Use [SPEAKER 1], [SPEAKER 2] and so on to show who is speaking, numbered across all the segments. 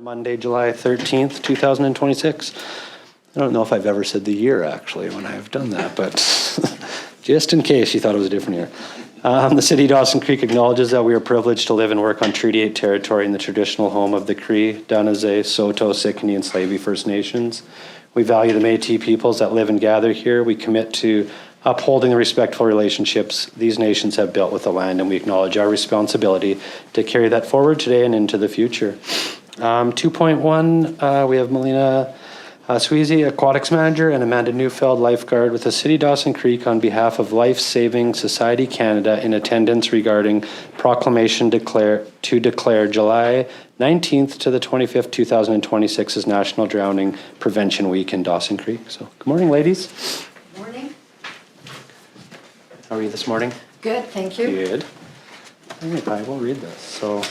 [SPEAKER 1] Monday, July 13th, 2026. I don't know if I've ever said the year, actually, when I've done that, but just in case you thought it was a different year. The City of Dawson Creek acknowledges that we are privileged to live and work on Treaty 8 territory in the traditional home of the Cree, Danaze, Saulteaux, Sicanee, and Slavey First Nations. We value the Métis peoples that live and gather here. We commit to upholding the respectful relationships these nations have built with the land, and we acknowledge our responsibility to carry that forward today and into the future. 2.1, we have Melina Sweezey, Aquatics Manager, and Amanda Neufeld, Lifeguard, with the City Dawson Creek on behalf of Lifesaving Society Canada in attendance regarding Proclamation to declare July 19th to the 25th, 2026 as National Drowning Prevention Week in Dawson Creek. So, good morning, ladies.
[SPEAKER 2] Morning.
[SPEAKER 1] How are you this morning?
[SPEAKER 2] Good, thank you.
[SPEAKER 1] Good. I will read this. So,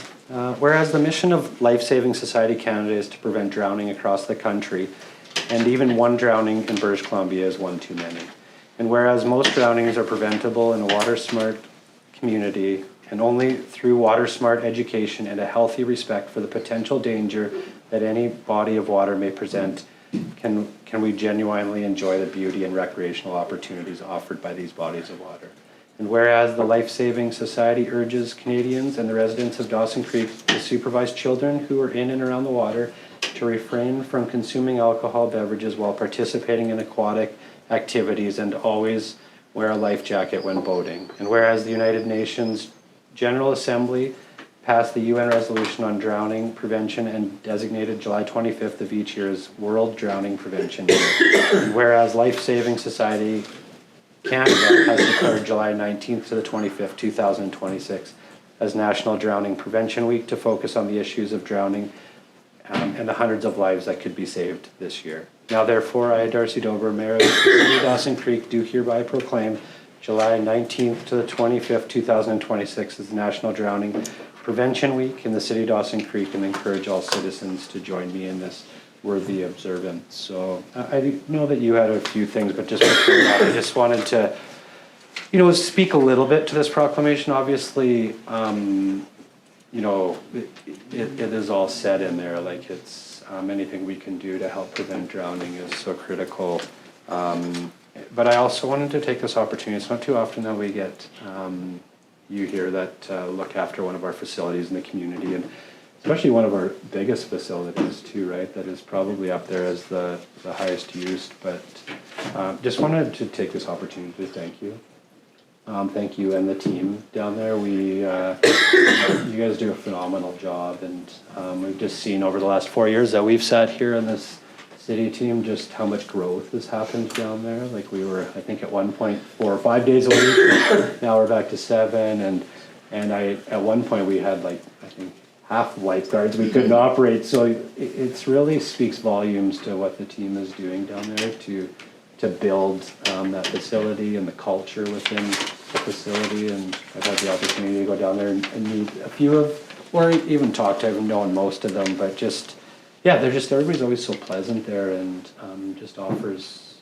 [SPEAKER 1] whereas the mission of Lifesaving Society Canada is to prevent drowning across the country, and even one drowning in British Columbia is one too many. And whereas most drownings are preventable in a water-smart community, and only through water-smart education and a healthy respect for the potential danger that any body of water may present, can we genuinely enjoy the beauty and recreational opportunities offered by these bodies of water. And whereas the Lifesaving Society urges Canadians and the residents of Dawson Creek to supervise children who are in and around the water to refrain from consuming alcohol beverages while participating in aquatic activities and always wear a life jacket when boating. And whereas the United Nations General Assembly passed the UN resolution on drowning prevention and designated July 25th of each year as World Drowning Prevention Year. And whereas Lifesaving Society Canada has declared July 19th to the 25th, 2026 as National Drowning Prevention Week to focus on the issues of drowning and the hundreds of lives that could be saved this year. Now therefore, I, Darcy Dober, Mayor of the City of Dawson Creek, do hereby proclaim July 19th to the 25th, 2026 as National Drowning Prevention Week in the City of Dawson Creek, and encourage all citizens to join me in this worthy observance. So I know that you had a few things, but just before that, I just wanted to, speak a little bit to this proclamation. Obviously, it is all said in there, like it's anything we can do to help prevent drowning is so critical. But I also wanted to take this opportunity. It's not too often that we get you here that look after one of our facilities in the community, and especially one of our biggest facilities too, right? That is probably up there as the highest used. But just wanted to take this opportunity to thank you. Thank you and the team down there. You guys do a phenomenal job, and we've just seen over the last 4 years that we've sat here in this city team just how much growth has happened down there. Like we were, I think at one point 4 or 5 days a week. Now we're back to 7, and at one point we had I think half the lifeguards we couldn't operate. So it really speaks volumes to what the team is doing down there to build that facility and the culture within the facility. And I've had the opportunity to go down there and meet a few or even talk to, I've known most of them, but just, everybody's always so pleasant there, and just offers,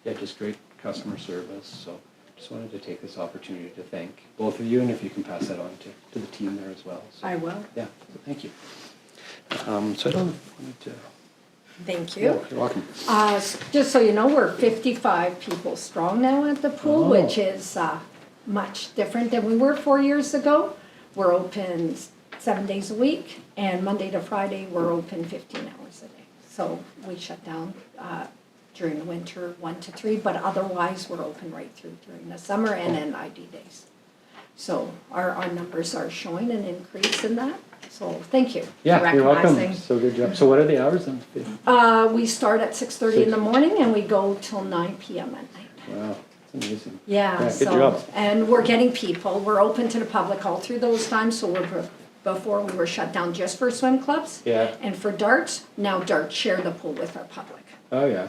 [SPEAKER 1] just great customer service. So just wanted to take this opportunity to thank both of you, and if you can pass that on to the team there as well. So,
[SPEAKER 2] I will.
[SPEAKER 1] Yeah, so thank you. So I don't want to...
[SPEAKER 2] Thank you.
[SPEAKER 1] Yeah, you're welcome.
[SPEAKER 2] Just so you know, we're 55 people strong now at the pool, which is much different than we were 4 years ago. We're open 7 days a week, and Monday to Friday we're open 15 hours a day. So we shut down during the winter 1 to 3, but otherwise we're open right through during the summer and then ID days. So our numbers are showing an increase in that. So thank you for
[SPEAKER 1] You're welcome.
[SPEAKER 2] recognizing.
[SPEAKER 1] So good job. So what are the hours then?
[SPEAKER 2] We start at 6:30 in the morning and we go till 9 p.m. at night.
[SPEAKER 1] Wow, that's amazing.
[SPEAKER 2] Yeah,
[SPEAKER 1] good job.
[SPEAKER 2] And we're getting people. We're open to the public all through those times. So before we were shut down just for swim clubs.
[SPEAKER 1] Yeah.
[SPEAKER 2] And for darts, now darts share the pool with our public.
[SPEAKER 1] Oh yeah.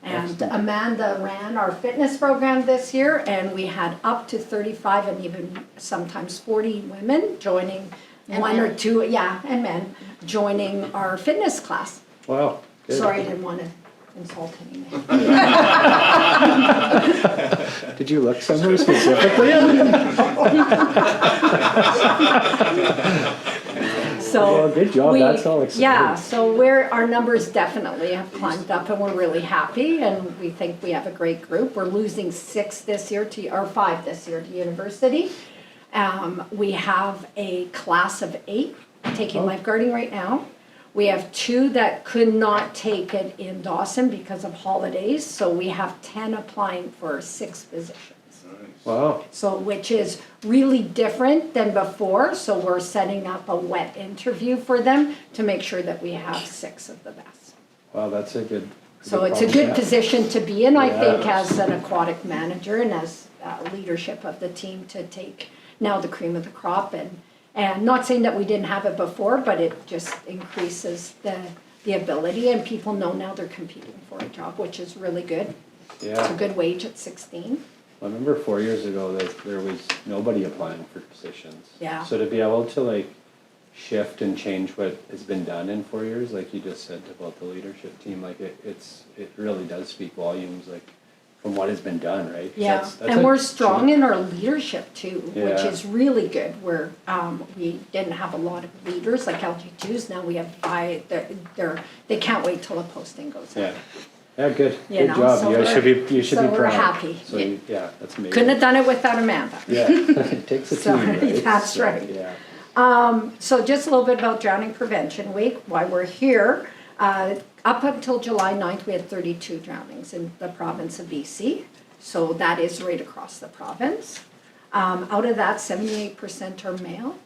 [SPEAKER 2] And
[SPEAKER 1] Excellent.
[SPEAKER 2] Amanda ran our fitness program this year, and we had up to 35 and even sometimes 40 women joining.
[SPEAKER 3] And
[SPEAKER 2] one
[SPEAKER 3] men.
[SPEAKER 2] or two, and men joining our fitness class.
[SPEAKER 1] Wow. Good.
[SPEAKER 2] Sorry, I didn't want to insult any men.
[SPEAKER 1] Did you look somewhere specifically?
[SPEAKER 2] So.
[SPEAKER 1] Well, good job.
[SPEAKER 2] we-
[SPEAKER 1] That's all exciting.
[SPEAKER 2] Yeah, so our numbers definitely have climbed up and we're really happy and we think we have a great group. We're losing 5 this year to university. We have a class of 8 taking lifeguarding right now. We have 2 that could not take it in Dawson because of holidays, so we have 10 applying for 6 positions.
[SPEAKER 1] Wow.
[SPEAKER 2] So, which is really different than before, so we're setting up a wet interview for them to make sure that we have 6 of the best.
[SPEAKER 1] Wow, that's a good.
[SPEAKER 2] So it's a
[SPEAKER 1] problem to
[SPEAKER 2] good
[SPEAKER 1] have.
[SPEAKER 2] position to be in, I think,
[SPEAKER 1] Yeah.
[SPEAKER 2] as an aquatic manager and as leadership of the team to take now the cream of the crop and not saying that we didn't have it before, but it just increases the ability and people know now they're competing for a job, which is really good. It's a
[SPEAKER 1] Yeah.
[SPEAKER 2] good wage at 16.
[SPEAKER 1] I remember 4 years ago that there was nobody applying for positions.
[SPEAKER 2] Yeah.
[SPEAKER 1] So to be able to like shift and change what has been done in 4 years, like you just said about the leadership team, like it really does speak volumes, like from what has been done, right? 'Cause
[SPEAKER 2] Yeah,
[SPEAKER 1] that's
[SPEAKER 2] and
[SPEAKER 1] a
[SPEAKER 2] we're strong
[SPEAKER 1] change.
[SPEAKER 2] in our leadership too, which
[SPEAKER 1] Yeah.
[SPEAKER 2] is really good. We didn't have a lot of leaders like LG2s, now we have 5, they can't wait till a posting goes out.
[SPEAKER 1] Yeah. Yeah, good.
[SPEAKER 2] You
[SPEAKER 1] Good
[SPEAKER 2] know,
[SPEAKER 1] job.
[SPEAKER 2] so
[SPEAKER 1] You should be, you should
[SPEAKER 2] so
[SPEAKER 1] be
[SPEAKER 2] we're
[SPEAKER 1] proud.
[SPEAKER 2] happy.
[SPEAKER 1] So, yeah, that's amazing.
[SPEAKER 2] Couldn't have done it without Amanda.
[SPEAKER 1] Yeah, it takes a
[SPEAKER 2] So,
[SPEAKER 1] team, right?
[SPEAKER 2] that's
[SPEAKER 1] So,
[SPEAKER 2] right.
[SPEAKER 1] Yeah.
[SPEAKER 2] So just a little bit about Drowning Prevention Week, why we're here. Up until July 9th, we had 32 drownings in the province of BC. So that is right across the province. Out of that, 78% are male,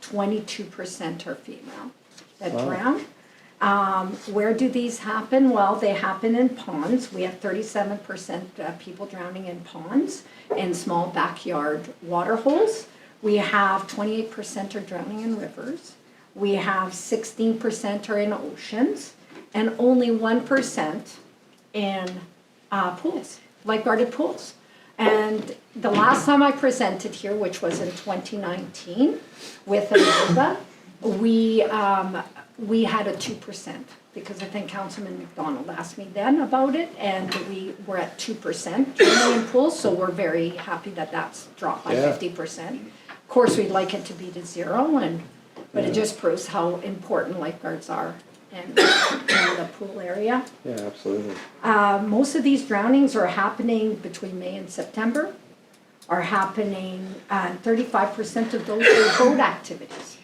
[SPEAKER 2] 22% are female that
[SPEAKER 1] Wow.
[SPEAKER 2] drown. Where do these happen? Well, they happen in ponds. We have 37% people drowning in ponds and small backyard water holes. We have 28% are drowning in rivers. We have 16% are in oceans and only 1% in pools, lifeguarded pools. And the last time I presented here, which was in 2019 with Amanda, we had a 2% because I think Councilman McDonald asked me then about it and we were at 2% drowning in pools, so we're very happy that that's dropped by
[SPEAKER 1] Yeah.
[SPEAKER 2] 50%. Of course, we'd like it to be to 0 but it just proves how important lifeguards are in the pool area.
[SPEAKER 1] Yeah, absolutely.
[SPEAKER 2] Most of these drownings are happening between May and September, are happening, 35% of those are boat activities.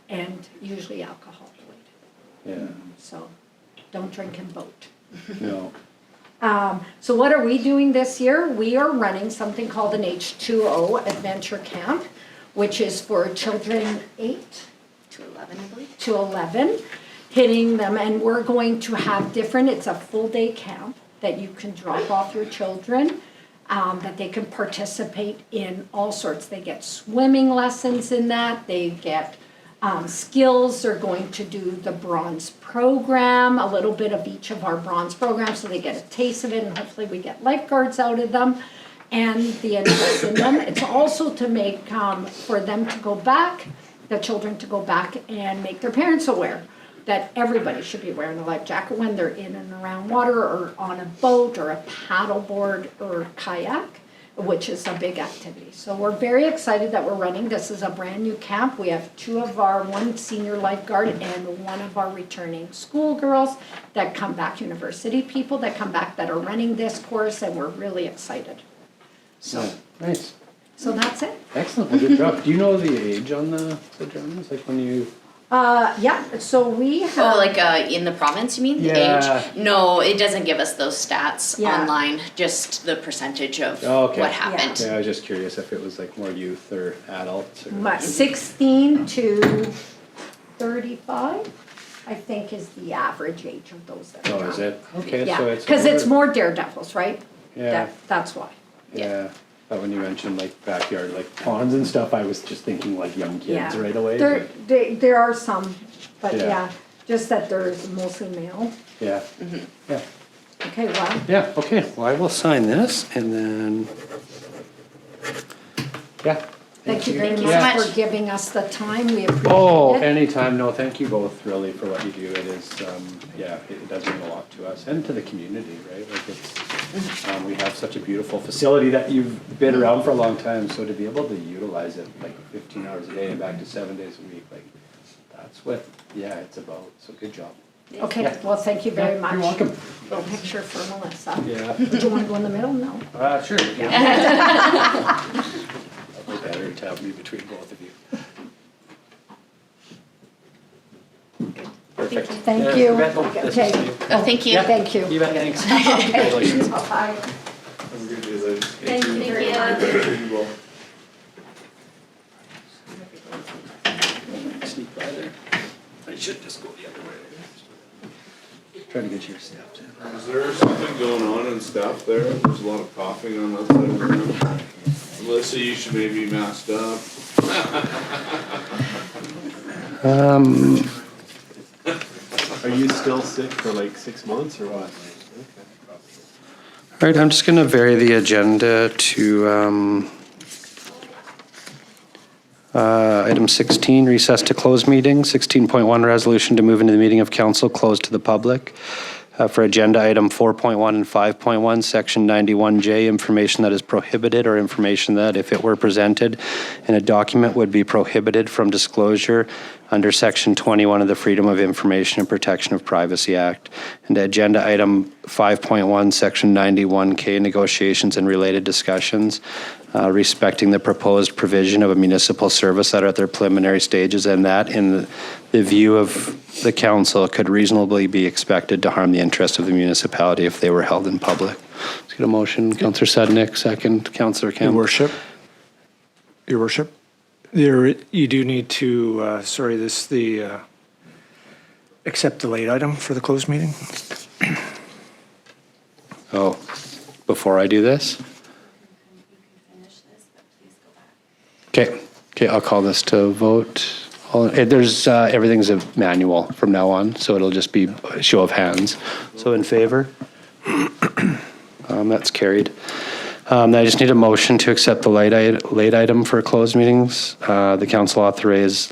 [SPEAKER 2] And usually alcohol related,
[SPEAKER 1] Yeah,
[SPEAKER 2] so don't drink and boat.
[SPEAKER 1] no.
[SPEAKER 2] So what are we doing this year? We are running something called an H2O Adventure Camp, which is for children 8
[SPEAKER 3] To 11, I believe.
[SPEAKER 2] to 11, hitting them, and we're going to have different, it's a full day camp that you can drop off your children, that they can participate in all sorts. They get swimming lessons in that, they get skills, they're going to do the bronze program, a little bit of each of our bronze programs, so they get a taste of it, and hopefully we get lifeguards out of them and the interest in them. It's also to make, for them to go back, the children to go back and make their parents aware that everybody should be wearing a life jacket when they're in and around water or on a boat or a paddle board or kayak, which is a big activity. So we're very excited that we're running. This is a brand new camp. We have one senior lifeguard and one of our returning schoolgirls that come back, university people that come back that are running this course, and we're really excited. So,
[SPEAKER 1] Nice.
[SPEAKER 2] so that's it.
[SPEAKER 1] Excellent. Well, good job. Do you know the age on the drownings? Like when you.
[SPEAKER 2] Yeah, so we have.
[SPEAKER 3] Oh, like in the province, you mean? The
[SPEAKER 1] Yeah.
[SPEAKER 3] age? No, it doesn't give us those stats
[SPEAKER 2] Yeah.
[SPEAKER 3] online, just the percentage of
[SPEAKER 1] Oh, okay.
[SPEAKER 3] what happened.
[SPEAKER 1] Yeah, I was just curious if it was like more youth or adults. Or...
[SPEAKER 2] 16 to 35, I think, is the average age of those that
[SPEAKER 1] Oh,
[SPEAKER 2] drown.
[SPEAKER 1] is it? Okay,
[SPEAKER 2] Yeah,
[SPEAKER 1] so it's.
[SPEAKER 2] because it's
[SPEAKER 1] older.
[SPEAKER 2] more daredevils, right?
[SPEAKER 1] Yeah.
[SPEAKER 2] That's why.
[SPEAKER 1] Yeah. But when you mentioned like backyard, like ponds and stuff, I was just thinking like young kids
[SPEAKER 2] Yeah.
[SPEAKER 1] right away.
[SPEAKER 2] There are some, but
[SPEAKER 1] Yeah.
[SPEAKER 2] yeah, just that there's mostly male.
[SPEAKER 1] Yeah. Yeah.
[SPEAKER 2] Okay, well,
[SPEAKER 1] Yeah, okay, well, I will sign this and then, yeah,
[SPEAKER 2] Thank you very
[SPEAKER 3] Thank you so
[SPEAKER 2] much
[SPEAKER 3] much.
[SPEAKER 2] for giving us the time. We appreciate
[SPEAKER 1] Oh,
[SPEAKER 2] it.
[SPEAKER 1] anytime. No, thank you both really for what you do. It is, yeah, it does mean a lot to us and to the community, right? Like it's, we have such a beautiful facility that you've been around for a long time. So to be able to utilize it like 15 hours a day and back to 7 days a week, like that's what, yeah, it's about. So good job.
[SPEAKER 2] Okay,
[SPEAKER 1] Yeah.
[SPEAKER 2] well, thank you very much.
[SPEAKER 1] You're welcome.
[SPEAKER 2] Little picture for Melissa.
[SPEAKER 1] Yeah.
[SPEAKER 2] Do you want to go in the middle? No.
[SPEAKER 1] Sure. Yeah. Probably better to have me between both of you. Perfect.
[SPEAKER 2] Thank
[SPEAKER 1] Yeah,
[SPEAKER 2] you.
[SPEAKER 1] you bet. Oh, this is
[SPEAKER 2] Okay.
[SPEAKER 1] you.
[SPEAKER 3] Oh, thank you.
[SPEAKER 1] Yeah.
[SPEAKER 2] Thank you.
[SPEAKER 1] You bet, thanks. Congratulations.
[SPEAKER 2] Bye.
[SPEAKER 4] Have a good day, ladies.
[SPEAKER 2] Thank you very much.
[SPEAKER 4] You will.
[SPEAKER 1] Sneak by there. I should just go the other way. Trying to get your steps in.
[SPEAKER 4] Is there something going on in staff there? There's a lot of coughing on that side of the room. Melissa, you should maybe be masked up.
[SPEAKER 5] Are you still sick for like 6 months or what?
[SPEAKER 1] All right, I'm just gonna vary the agenda to, item 16, recess to close meeting, 16.1, resolution to move into the meeting of council, closed to the public. For agenda item 4.1 and 5.1, section 91J, information that is prohibited or information that, if it were presented in a document, would be prohibited from disclosure under section 21 of the Freedom of Information and Protection of Privacy Act. And agenda item 5.1, section 91K, negotiations and related discussions respecting the proposed provision of a municipal service that are at their preliminary stages, and that in the view of the council could reasonably be expected to harm the interest of the municipality if they were held in public. Let's get a motion. Councillor Sudnik, second. Councillor Kemp.
[SPEAKER 6] Your worship, you do need to, accept the late item for the closed meeting.
[SPEAKER 1] Oh, before I do this? Okay, I'll call this to vote. There's, everything's a manual from now on, so it'll just be a show of hands. So in favor? That's carried. I just need a motion to accept the late item for closed meetings. The council authorize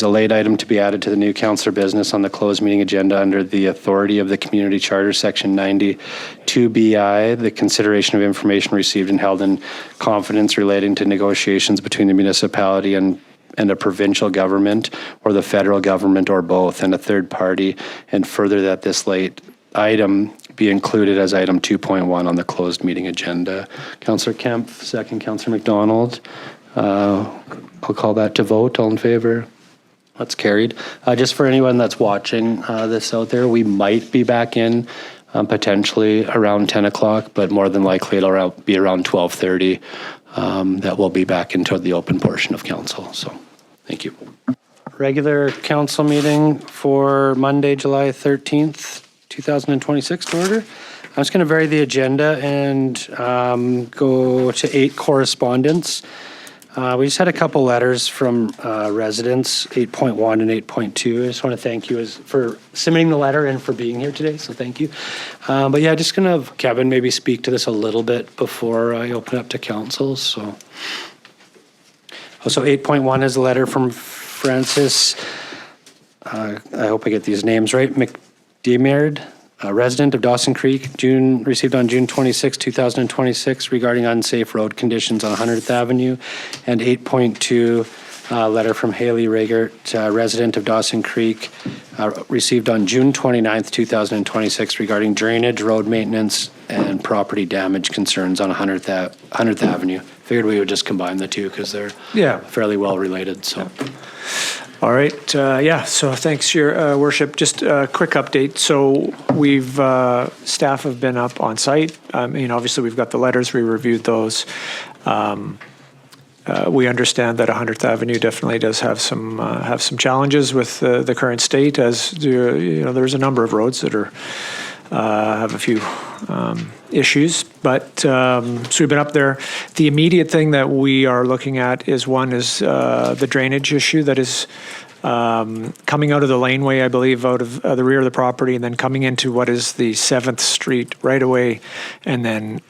[SPEAKER 1] a late item to be added to the new councillor business on the closed meeting agenda under the authority of the community charter, section 92BI, the consideration of information received and held in confidence relating to negotiations between the municipality and a provincial government or the federal government or both and a third party, and further that this late item be included as item 2.1 on the closed meeting agenda. Councillor Kemp, second. Councillor McDonald. I'll call that to vote. All in favor? That's carried. Just for anyone that's watching this out there, we might be back in potentially around 10 o'clock, but more than likely it'll be around 12:30 that we'll be back into the open portion of council. So thank you. Regular council meeting for Monday, July 13th. 2026 to order. I'm just going to vary the agenda and go to 8 correspondence. We just had a couple letters from residents, 8.1 and 8.2. I just want to thank you for submitting the letter and for being here today, so thank you. But yeah, just going to have Kevin maybe speak to this a little bit before I open up to council. So 8.1 is a letter from Francis, I hope I get these names right, Mcdiamrid, a resident of Dawson Creek, received on June 26, 2026, regarding unsafe road conditions on 100th Avenue. And 8.2, letter from Haley Regert, resident of Dawson Creek, received on June 29th, 2026, regarding drainage, road maintenance, and property damage concerns on 100th Avenue. Figured we would just combine the two because they're fairly well related. So.
[SPEAKER 6] All right, so thanks, Your Worship. Just a quick update. So staff have been up on site. Obviously we've got the letters, we reviewed those. We understand that 100th Avenue definitely does have some challenges with the current state, as there's a number of roads that are have a few issues, but so we've been up there. The immediate thing that we are looking at is the drainage issue that is coming out of the laneway, I believe, out of the rear of the property, and then coming into what is the 7th Street right away, and then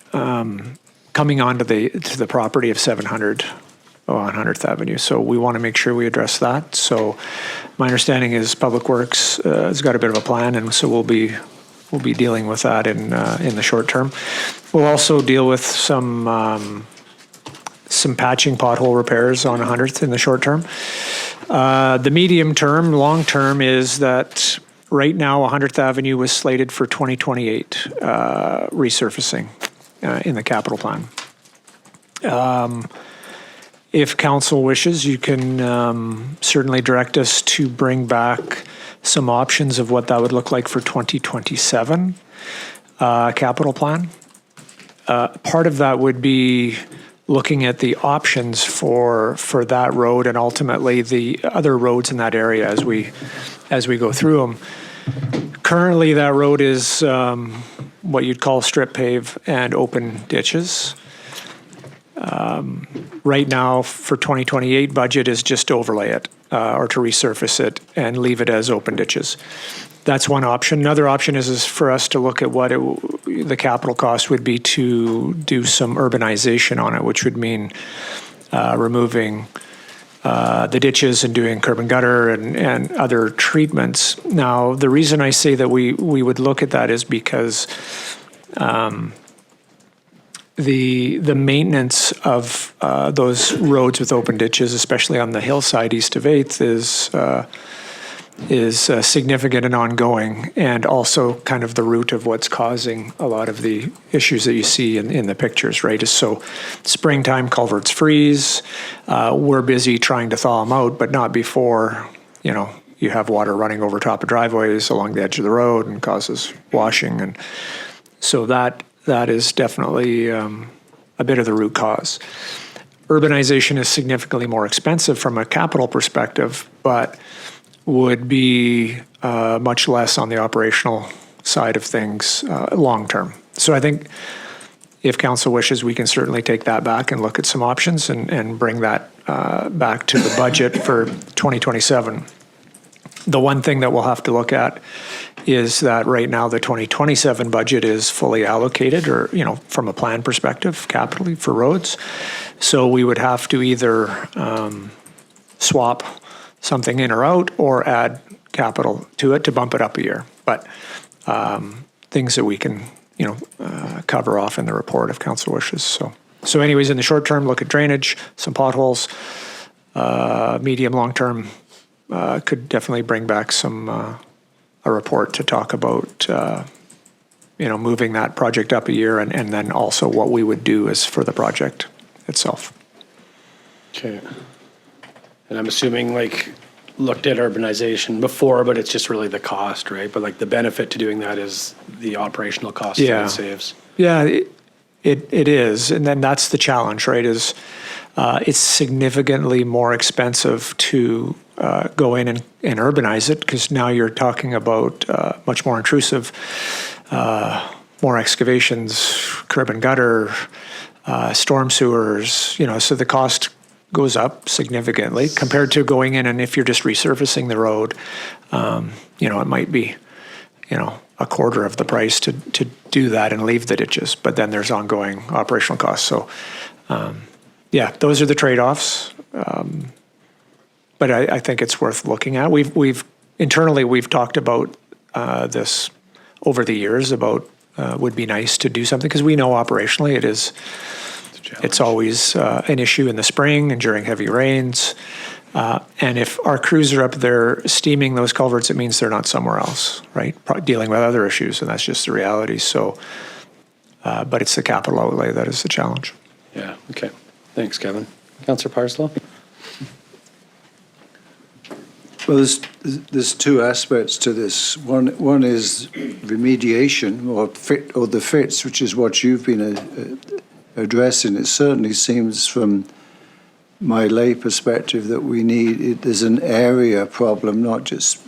[SPEAKER 6] coming onto the property of 700 on 100th Avenue. So we want to make sure we address that. So my understanding is Public Works has got a bit of a plan, and so we'll be dealing with that in the short term. We'll also deal with some patching pothole repairs on 100th in the short term. The medium term, long term is that right now 100th Avenue was slated for 2028 resurfacing in the capital plan. If council wishes, you can certainly direct us to bring back some options of what that would look like for 2027 capital plan. Part of that would be looking at the options for that road and ultimately the other roads in that area as we go through them. Currently, that road is what you'd call strip pave and open ditches. Right now, for 2028 budget is just to overlay it or to resurface it and leave it as open ditches. That's one option. Another option is for us to look at what the capital cost would be to do some urbanization on it, which would mean removing the ditches and doing curb and gutter and other treatments. Now, the reason I say that we would look at that is because the maintenance of those roads with open ditches, especially on the hillside east of 8th, is significant and ongoing, and also kind of the root of what's causing a lot of the issues that you see in the pictures, right? So springtime culverts freeze. We're busy trying to thaw them out, but not before, you have water running over top of driveways along the edge of the road and causes washing. And so that is definitely a bit of the root cause. Urbanization is significantly more expensive from a capital perspective, but would be much less on the operational side of things long term. So I think if council wishes, we can certainly take that back and look at some options and bring that back to the budget for 2027. The one thing that we'll have to look at is that right now the 2027 budget is fully allocated, or from a plan perspective, capitally for roads. So we would have to either swap something in or out, or add capital to it to bump it up a year. But things that we can, cover off in the report if council wishes. So anyways, in the short term, look at drainage, some potholes. Medium, long term, could definitely bring back a report to talk about, moving that project up a year, and then also what we would do is for the project itself.
[SPEAKER 1] Okay. And I'm assuming looked at urbanization before, but it's just really the cost, right? But the benefit to doing that is the operational cost that it saves. Yeah,
[SPEAKER 6] it is. And then that's the challenge, right? Is it's significantly more expensive to go in and urbanize it, because now you're talking about much more intrusive, more excavations, curb and gutter, storm sewers, so the cost goes up significantly compared to going in, and if you're just resurfacing the road, it might be, a quarter of the price to do that and leave the ditches, but then there's ongoing operational costs. So, those are the trade-offs. But I think it's worth looking at. We've internally talked about this over the years about would be nice to do something, because we know operationally it's always an issue in the spring and during heavy rains. And if our crews are up there steaming those culverts, it means they're not somewhere else, right? Dealing with other issues, and that's just the reality. So, but it's the capital outlay that is the challenge.
[SPEAKER 1] Yeah, okay. Thanks, Kevin. Councillor Parslow?
[SPEAKER 7] Well, there's two aspects to this. One is remediation or the fits, which is what you've been addressing. It certainly seems, from my lay perspective, that there's an area problem, not just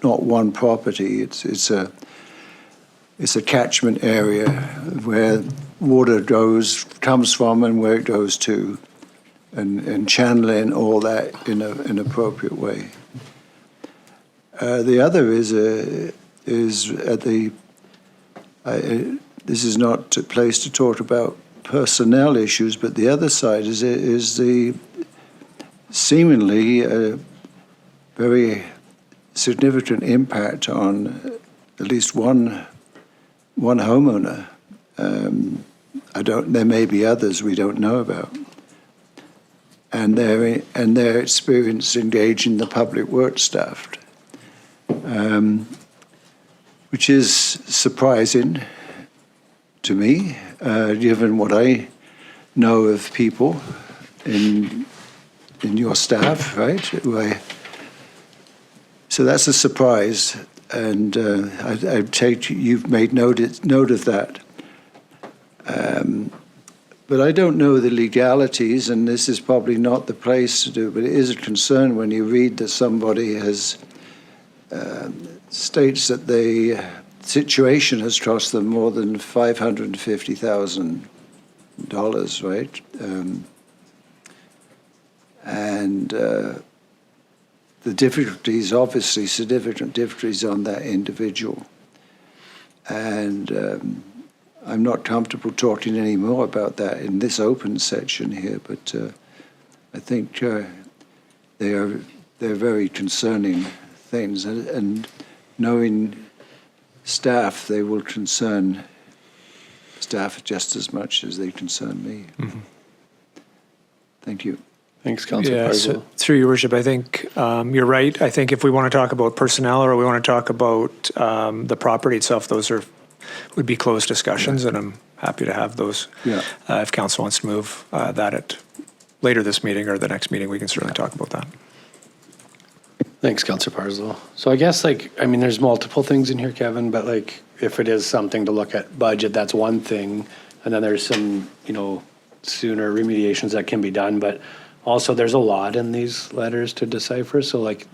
[SPEAKER 7] not one property. It's a catchment area where water comes from and where it goes to, and channeling all that in an appropriate way. The other is at the. This is not a place to talk about personnel issues, but the other side is the seemingly very significant impact on at least one homeowner. There may be others we don't know about. And their experience engaging the public works staff, which is surprising to me, given what I know of people in your staff, right? So that's a surprise, and I take you've made note of that. But I don't know the legalities, and this is probably not the place to do, but it is a concern when you read that somebody has states that the situation has cost them more than $550,000, right? The difficulties, obviously significant difficulties on that individual. And I'm not comfortable talking any more about that in this open section here, but I think they're very concerning things, and knowing staff, they will concern staff just as much as they concern me.
[SPEAKER 6] Mm-hmm.
[SPEAKER 7] Thank you.
[SPEAKER 1] Thanks, Councillor
[SPEAKER 6] Yeah,
[SPEAKER 1] Parslow.
[SPEAKER 6] so through your worship, I think you're right. I think if we want to talk about personnel or we want to talk about the property itself, those would be closed discussions, and I'm happy to have those.
[SPEAKER 7] Yeah.
[SPEAKER 6] If council wants to move that at later this meeting or the next meeting, we can certainly talk about that.
[SPEAKER 1] Thanks, Councillor Parslow. So I guess there's multiple things in here, Kevin, but if it is something to look at budget, that's one thing. And then there's some, sooner remediations that can be done, but also there's a lot in these letters to decipher. So would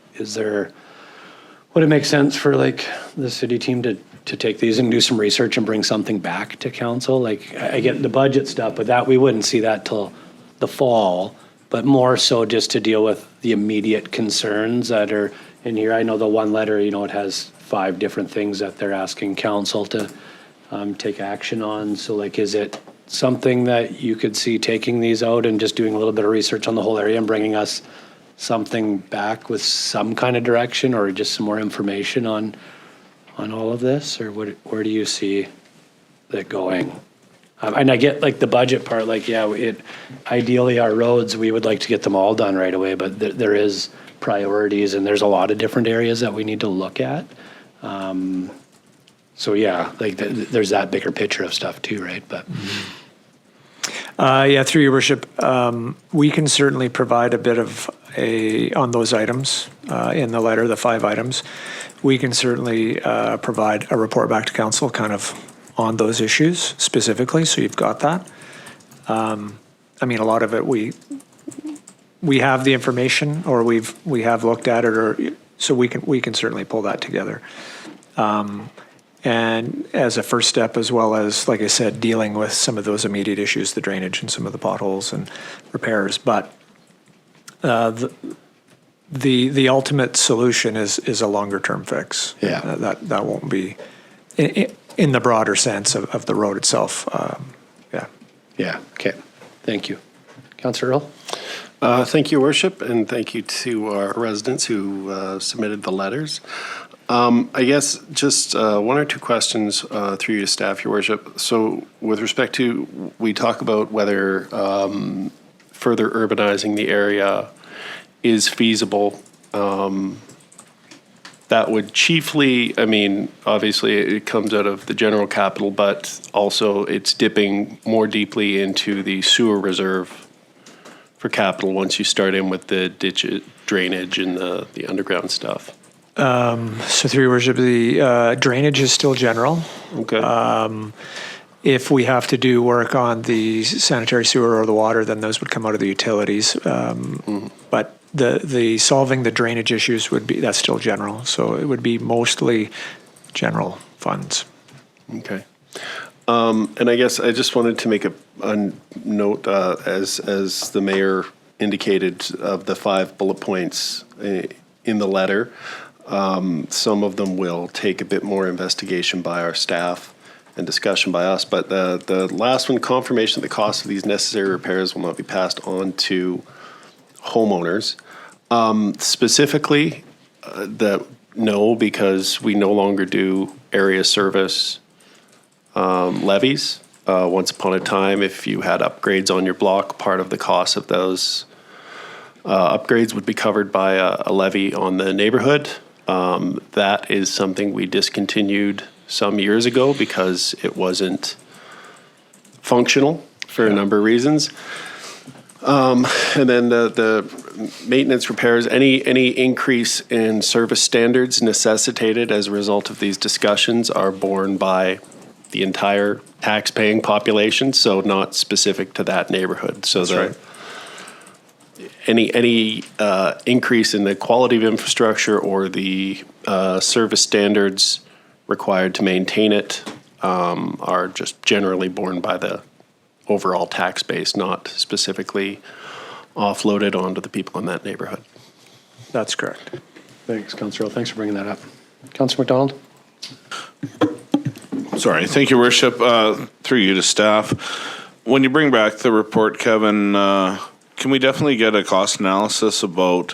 [SPEAKER 1] it make sense for the city team to take these and do some research and bring something back to council? I get the budget stuff, but that we wouldn't see that till the fall, but more so just to deal with the immediate concerns that are in here. I know the one letter, it has 5 different things that they're asking council to take action on. So is it something that you could see taking these out and just doing a little bit of research on the whole area and bringing us something back with some kind of direction or just some more information on all of this? Or where do you see that going? And I get the budget part, ideally our roads, we would like to get them all done right away, but there is priorities and there's a lot of different areas that we need to look at. There's that bigger picture of stuff too, right? But
[SPEAKER 6] through your worship, we can certainly provide a bit of on those items in the letter, the 5 items. We can certainly provide a report back to council kind of on those issues specifically, so you've got that. A lot of it we have the information, or we have looked at it, or so we can certainly pull that together. And as a first step, as well as, like I said, dealing with some of those immediate issues, the drainage and some of the potholes and repairs. But the ultimate solution is a longer term fix.
[SPEAKER 1] Yeah.
[SPEAKER 6] That won't be in the broader sense of the road itself.
[SPEAKER 1] yeah, okay. Thank you. Councillor Earl?
[SPEAKER 5] Thank you, Worship, and thank you to our residents who submitted the letters. I guess just 1 or 2 questions through your staff, Your Worship. So with respect to, we talk about whether further urbanizing the area is feasible. That would chiefly, obviously it comes out of the general capital, but also it's dipping more deeply into the sewer reserve for capital once you start in with the ditch drainage and the underground stuff.
[SPEAKER 6] So through your worship, the drainage is still general.
[SPEAKER 5] Okay.
[SPEAKER 6] If we have to do work on the sanitary sewer or the water, then those would come out of the utilities. But the solving the drainage issues that's still general. So it would be mostly general funds.
[SPEAKER 5] Okay. And I guess I just wanted to make a note, as the mayor indicated, of the 5 bullet points in the letter. Some of them will take a bit more investigation by our staff and discussion by us. But the last one, confirmation that the cost of these necessary repairs will not be passed on to homeowners. Specifically, no, because we no longer do area service levies. Once upon a time, if you had upgrades on your block, part of the cost of those upgrades would be covered by a levy on the neighborhood. That is something we discontinued some years ago because it wasn't functional for a number of reasons. And then the maintenance repairs, any increase in service standards necessitated as a result of these discussions are borne by the entire tax-paying population, so not specific to that neighborhood. So any increase in the quality of infrastructure or the service standards required to maintain it are just generally borne by the overall tax base, not specifically offloaded onto the people in that neighborhood.
[SPEAKER 6] That's correct.
[SPEAKER 1] Thanks, Councillor. Thanks for bringing that up. Councillor McDonald?
[SPEAKER 4] Sorry, thank you, Worship. Through you to staff. When you bring back the report, Kevin, can we definitely get a cost analysis about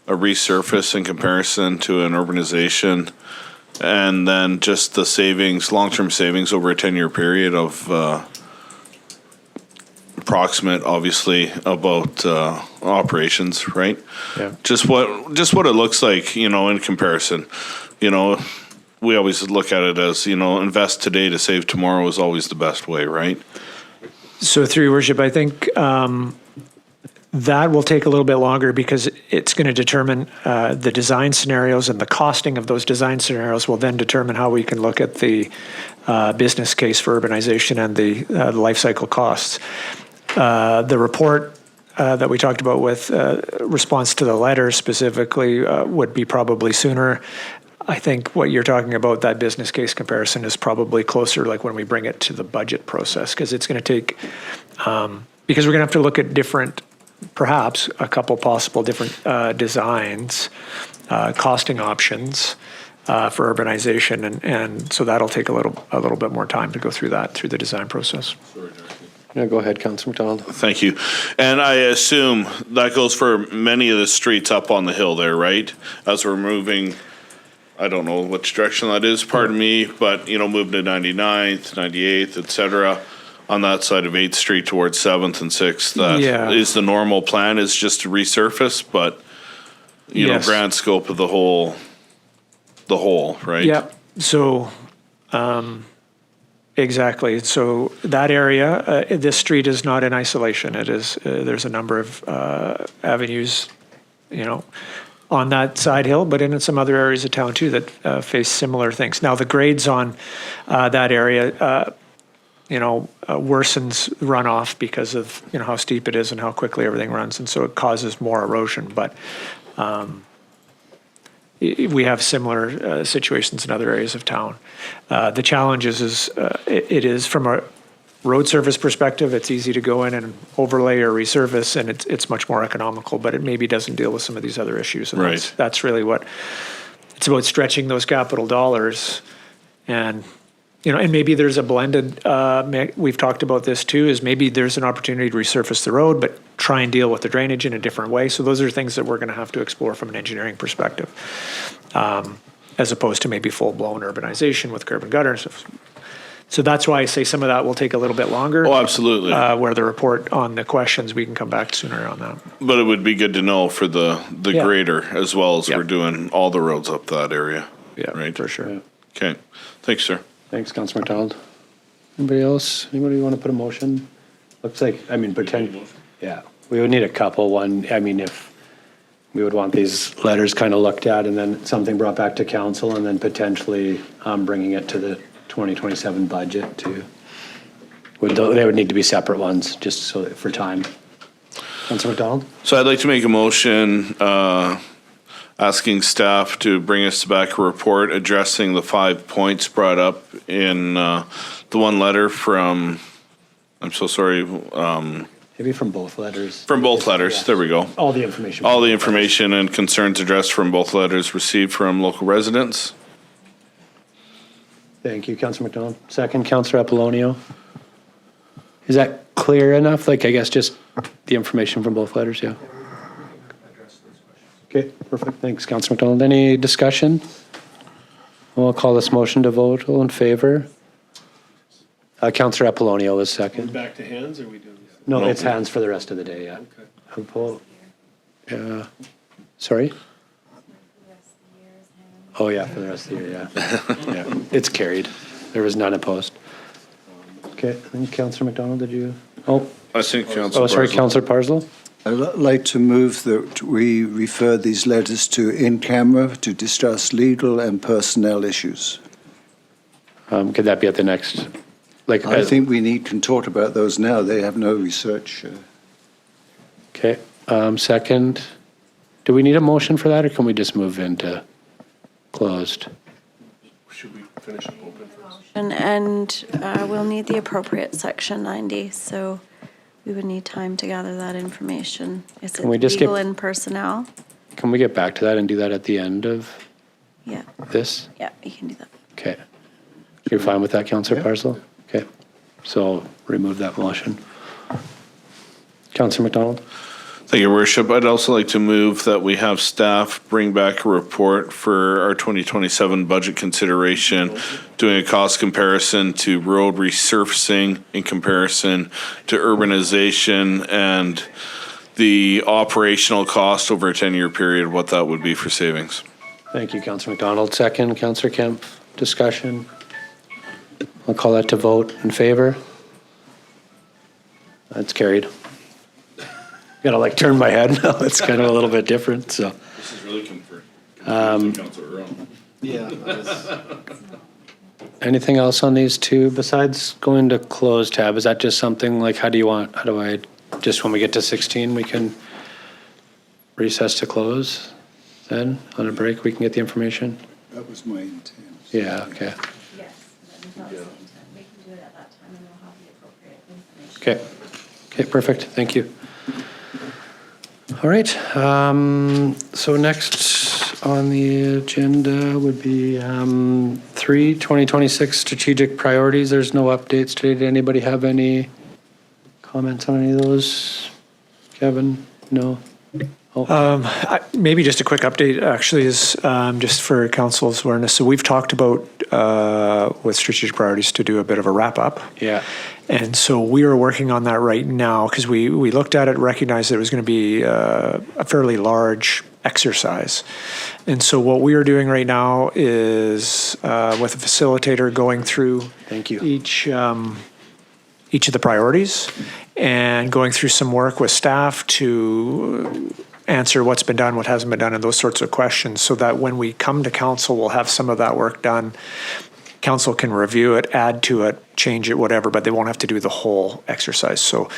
[SPEAKER 4] a resurface in comparison to an urbanization? And then just the savings, long-term savings over a 10-year period of approximate, obviously, about operations, right?
[SPEAKER 1] Yeah.
[SPEAKER 4] Just what it looks like, in comparison. We always look at it as, invest today to save tomorrow is always the best way, right?
[SPEAKER 6] So through your worship, I think that will take a little bit longer because it's going to determine the design scenarios, and the costing of those design scenarios will then determine how we can look at the business case for urbanization and the life cycle costs. The report that we talked about with response to the letter specifically would be probably sooner. I think what you're talking about, that business case comparison, is probably closer like when we bring it to the budget process, because it's going to take, because we're going to have to look at different, perhaps a couple possible different designs, costing options for urbanization, and so that'll take a little bit more time to go through that through the design process.
[SPEAKER 1] Yeah, go ahead, Councillor McDonald.
[SPEAKER 4] Thank you. And I assume that goes for many of the streets up on the hill there, right? As we're moving, I don't know which direction that is, pardon me, but, moving to 99th, 98th, et cetera, on that side of 8th Street towards 7th and 6th. That is the normal plan, is just to resurface, but,
[SPEAKER 6] Yes.
[SPEAKER 4] grand scope of the whole, right?
[SPEAKER 6] Yeah, so, exactly. So that area, this street is not in isolation. It is, there's a number of avenues, on that side hill, but in some other areas of town too that face similar things. Now the grades on that area, worsens runoff because of how steep it is and how quickly everything runs, and so it causes more erosion. But we have similar situations in other areas of town. The challenge is it is from a road surface perspective, it's easy to go in and overlay or resurface, and it's much more economical, but it maybe doesn't deal with some of these other issues. And
[SPEAKER 4] Right.
[SPEAKER 6] that's really what it's about, stretching those capital dollars. And and maybe there's a blended, we've talked about this too, is maybe there's an opportunity to resurface the road, but try and deal with the drainage in a different way. So those are things that we're going to have to explore from an engineering perspective, as opposed to maybe full-blown urbanization with curb and gutter and stuff. So that's why I say some of that will take a little bit longer.
[SPEAKER 4] Oh, absolutely.
[SPEAKER 6] Where the report on the questions, we can come back sooner on that.
[SPEAKER 4] But it would be good to know for the
[SPEAKER 6] Yeah.
[SPEAKER 4] grader, as well as
[SPEAKER 6] Yeah.
[SPEAKER 4] we're doing all the roads up that area.
[SPEAKER 6] Yeah,
[SPEAKER 4] Right.
[SPEAKER 6] for sure.
[SPEAKER 1] Yeah.
[SPEAKER 4] Okay, thanks, sir.
[SPEAKER 1] Thanks, Councillor McDonald. Anybody else? Anybody want to put a motion? Looks like, potentially, yeah, we would need a couple. One, if we would want these letters kind of looked at and then something brought back to council, and then potentially bringing it to the 2027 budget too. They would need to be separate ones, just so for time. Councillor McDonald?
[SPEAKER 4] So I'd like to make a motion asking staff to bring us back a report addressing the 5 points brought up in the one letter from, I'm so sorry,
[SPEAKER 1] Maybe from both letters.
[SPEAKER 4] from both letters,
[SPEAKER 1] Yeah.
[SPEAKER 4] there we go.
[SPEAKER 1] All the information.
[SPEAKER 4] All the information and concerns addressed from both letters received from local residents.
[SPEAKER 1] Thank you, Councillor McDonald. Second, Councillor Apollonio. Is that clear enough? Like, I guess just the information from both letters, yeah? Okay, perfect. Thanks, Councillor McDonald. Any discussion? We'll call this motion to vote. All in favor? Councillor Apollonio was second.
[SPEAKER 5] Back to hands, or are we doing?
[SPEAKER 1] No, it's hands for the rest of the day, yeah. Sorry? Oh, yeah, for the rest of the year, yeah. Yeah, it's carried. There was none opposed. Okay, I think Councillor McDonald, did you? Oh,
[SPEAKER 4] I think Councillor.
[SPEAKER 1] oh, sorry, Councillor Parslow?
[SPEAKER 7] I'd like to move that we refer these letters to in camera to discuss legal and personnel issues.
[SPEAKER 1] Could that be at the next, like?
[SPEAKER 7] I think we can talk about those now. They have no research.
[SPEAKER 1] Okay, second, do we need a motion for that, or can we just move into closed?
[SPEAKER 5] Should we finish up open first?
[SPEAKER 8] And we'll need the appropriate section 90, so we would need time to gather that information. Is it
[SPEAKER 1] Can we just
[SPEAKER 8] legal
[SPEAKER 1] get-
[SPEAKER 8] and personnel?
[SPEAKER 1] Can we get back to that and do that at the end of
[SPEAKER 8] Yeah,
[SPEAKER 1] this?
[SPEAKER 8] yeah, you can do that.
[SPEAKER 1] Okay. You're fine with that, Councillor
[SPEAKER 7] Yeah.
[SPEAKER 1] Parslow? Okay, so remove that motion. Councillor McDonald?
[SPEAKER 4] Thank you, Worship. I'd also like to move that we have staff bring back a report for our 2027 budget consideration, doing a cost comparison to road resurfacing in comparison to urbanization and the operational cost over a 10-year period, what that would be for savings.
[SPEAKER 1] Thank you, Councillor McDonald. Second, Councillor Kemp, discussion. I'll call that to vote in favor. That's carried. Gotta like turn my head now. It's kind of a little bit different, so.
[SPEAKER 4] This is really comfort. Councillor Earl.
[SPEAKER 5] Yeah.
[SPEAKER 1] Anything else on these two besides going to close tab? Is that just something like, how do I, just when we get to 16, we can recess to close? Then, on a break, we can get the information?
[SPEAKER 7] That was my intent.
[SPEAKER 1] Yeah, okay.
[SPEAKER 8] Yes, that was not the intent. We can do it at that time and we'll have the appropriate information.
[SPEAKER 1] Okay. Okay, perfect. Thank you. All right. So next on the agenda would be 2026 strategic priorities. There's no updates today. Did anybody have any comments on any of those? Kevin? No?
[SPEAKER 6] Maybe just a quick update, actually, is just for council's awareness. So we've talked about with strategic priorities to do a bit of a wrap up.
[SPEAKER 1] Yeah.
[SPEAKER 6] And so we are working on that right now because we looked at it, recognized that it was going to be a fairly large exercise. And so what we are doing right now is with a facilitator going through
[SPEAKER 1] Thank you.
[SPEAKER 6] each of the priorities and going through some work with staff to answer what's been done, what hasn't been done, and those sorts of questions, so that when we come to council, we'll have some of that work done. Council can review it, add to it, change it, whatever, but they won't have to do the whole exercise. So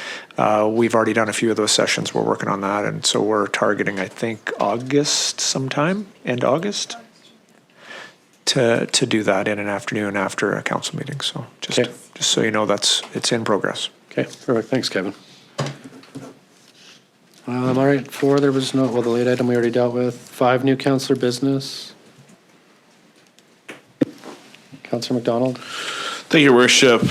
[SPEAKER 6] we've already done a few of those sessions. We're working on that, and so we're targeting, I think, August sometime, end August, to do that in an afternoon after a council meeting. So just so you know, it's in progress.
[SPEAKER 1] Okay, perfect. Thanks, Kevin. All right, 4, there was no, well, the late item we already dealt with. 5, new councillor business. Councillor McDonald?
[SPEAKER 4] Thank you, Worship.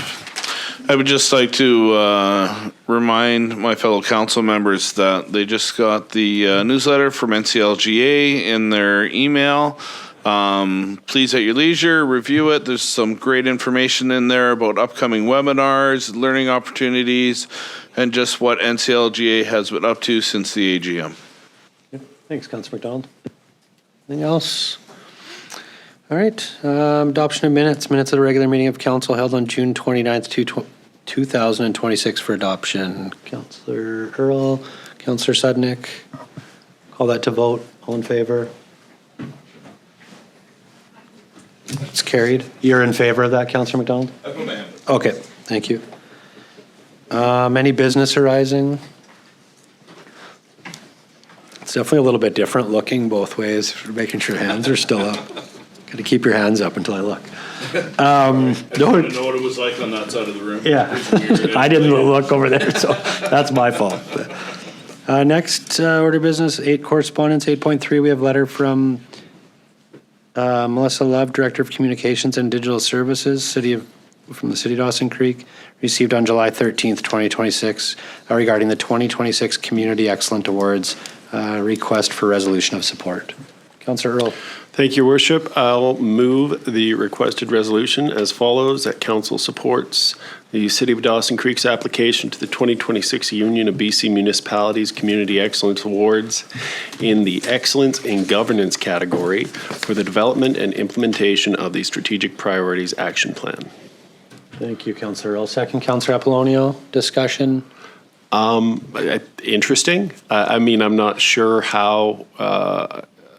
[SPEAKER 4] I would just like to remind my fellow council members that they just got the newsletter from NCLGA in their email. Please, at your leisure, review it. There's some great information in there about upcoming webinars, learning opportunities, and just what NCLGA has been up to since the AGM.
[SPEAKER 1] Thanks, Councillor McDonald. Anything else? All right, adoption of minutes of the regular meeting of council held on June 29th, 2026 for adoption. Councillor Earl, Councillor Sudnik, call that to vote. All in favor? It's carried. You're in favor of that, Councillor McDonald?
[SPEAKER 4] I put my hand up.
[SPEAKER 1] Okay, thank you. Any business arising? It's definitely a little bit different looking both ways, for making sure hands are still up. Got to keep your hands up until I look.
[SPEAKER 4] I didn't know what it was like on that side of the room.
[SPEAKER 1] Yeah, I didn't look over there, so that's my fault. Next order of business, 8 correspondence, 8.3, we have letter from Melissa Love, Director of Communications and Digital Services, from the City of Dawson Creek, received on July 13th, 2026, regarding the 2026 Community Excellent Awards, request for resolution of support. Councillor Earl.
[SPEAKER 5] Thank you, Worship. I'll move the requested resolution as follows, that council supports the City of Dawson Creek's application to the 2026 Union of BC Municipalities Community Excellence Awards in the Excellence in Governance category for the development and implementation of the Strategic Priorities Action Plan.
[SPEAKER 1] Thank you, Councillor Earl. Second, Councillor Apollonio. Discussion.
[SPEAKER 5] Interesting. I mean, I'm not sure how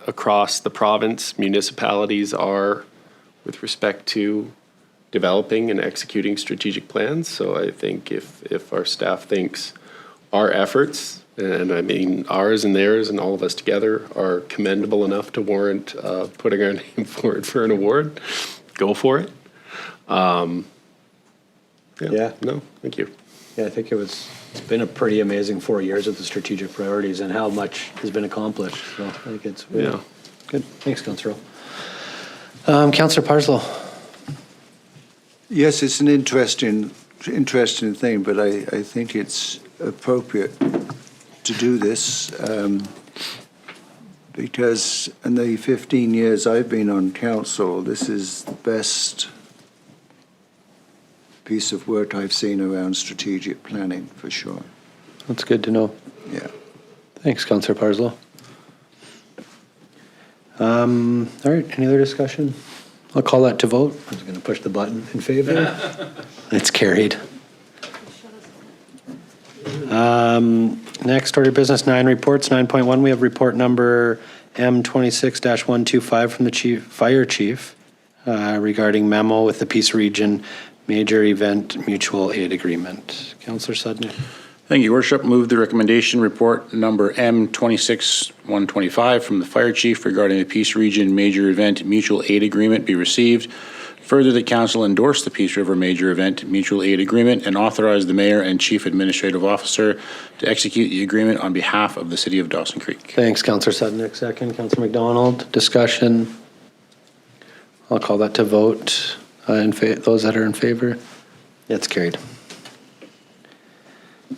[SPEAKER 5] across the province municipalities are with respect to developing and executing strategic plans. So I think if our staff thinks our efforts, and I mean ours and theirs and all of us together, are commendable enough to warrant putting our name forward for an award, go for it.
[SPEAKER 1] Yeah.
[SPEAKER 5] No, thank you.
[SPEAKER 1] Yeah, I think it's been a pretty amazing 4 years of the strategic priorities and how much has been accomplished. So I think it's
[SPEAKER 5] Yeah.
[SPEAKER 1] good. Thanks, Councillor Earl. Councillor Parslow.
[SPEAKER 7] Yes, it's an interesting thing, but I think it's appropriate to do this because in the 15 years I've been on council, this is the best piece of work I've seen around strategic planning, for sure.
[SPEAKER 1] That's good to know.
[SPEAKER 7] Yeah.
[SPEAKER 1] Thanks, Councillor Parslow. All right, any other discussion? I'll call that to vote. I'm just going to push the button in favor. It's carried. Next order of business, 9 reports. 9.1, we have report number M26-125 from the Fire Chief regarding memo with the Peace Region Major Event Mutual Aid Agreement. Councillor Sudden.
[SPEAKER 9] Thank you, Worship. Move the recommendation report number M26-125 from the Fire Chief regarding the Peace Region Major Event Mutual Aid Agreement be received. Further, the Council endorse the Peace River Major Event Mutual Aid Agreement and authorize the Mayor and Chief Administrative Officer to execute the agreement on behalf of the City of Dawson Creek.
[SPEAKER 1] Thanks, Councillor Sudnick. Second, Councillor McDonald. Discussion. I'll call that to vote. Those that are in favor? It's carried.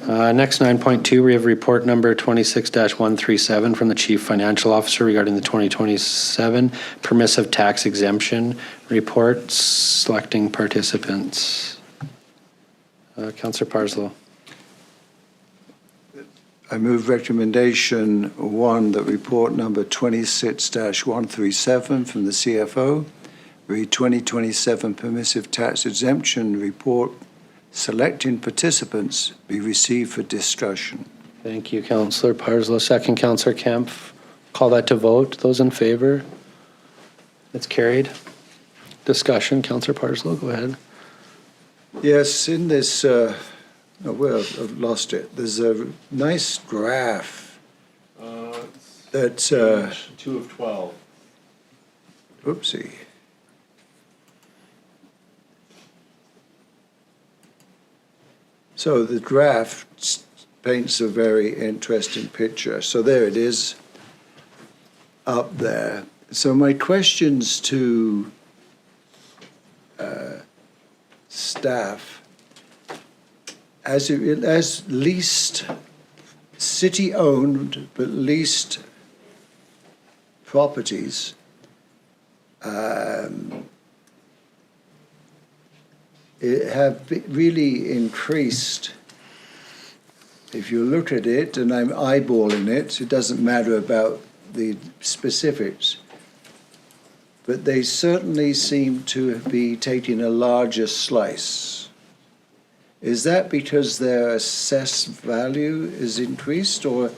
[SPEAKER 1] Next, 9.2, we have report number 26-137 from the Chief Financial Officer regarding the 2027 Permissive Tax Exemption Report, selecting participants. Councillor Parslow.
[SPEAKER 7] I move recommendation 1, that report number 26-137 from the CFO, the 2027 Permissive Tax Exemption Report, selecting participants, be received for discussion.
[SPEAKER 1] Thank you, Councillor Parslow. Second, Councillor Kemp. Call that to vote. Those in favor? It's carried. Discussion, Councillor Parslow, go ahead.
[SPEAKER 7] Yes, in this, I've lost it. There's a nice graph that,
[SPEAKER 5] 2 of 12.
[SPEAKER 7] oopsie. So the graph paints a very interesting picture. So there it is up there. So my questions to staff, as leased, city-owned but leased properties, it have really increased. If you look at it, and I'm eyeballing it, it doesn't matter about the specifics, but they certainly seem to be taking a larger slice. Is that because their assessed value is increased, or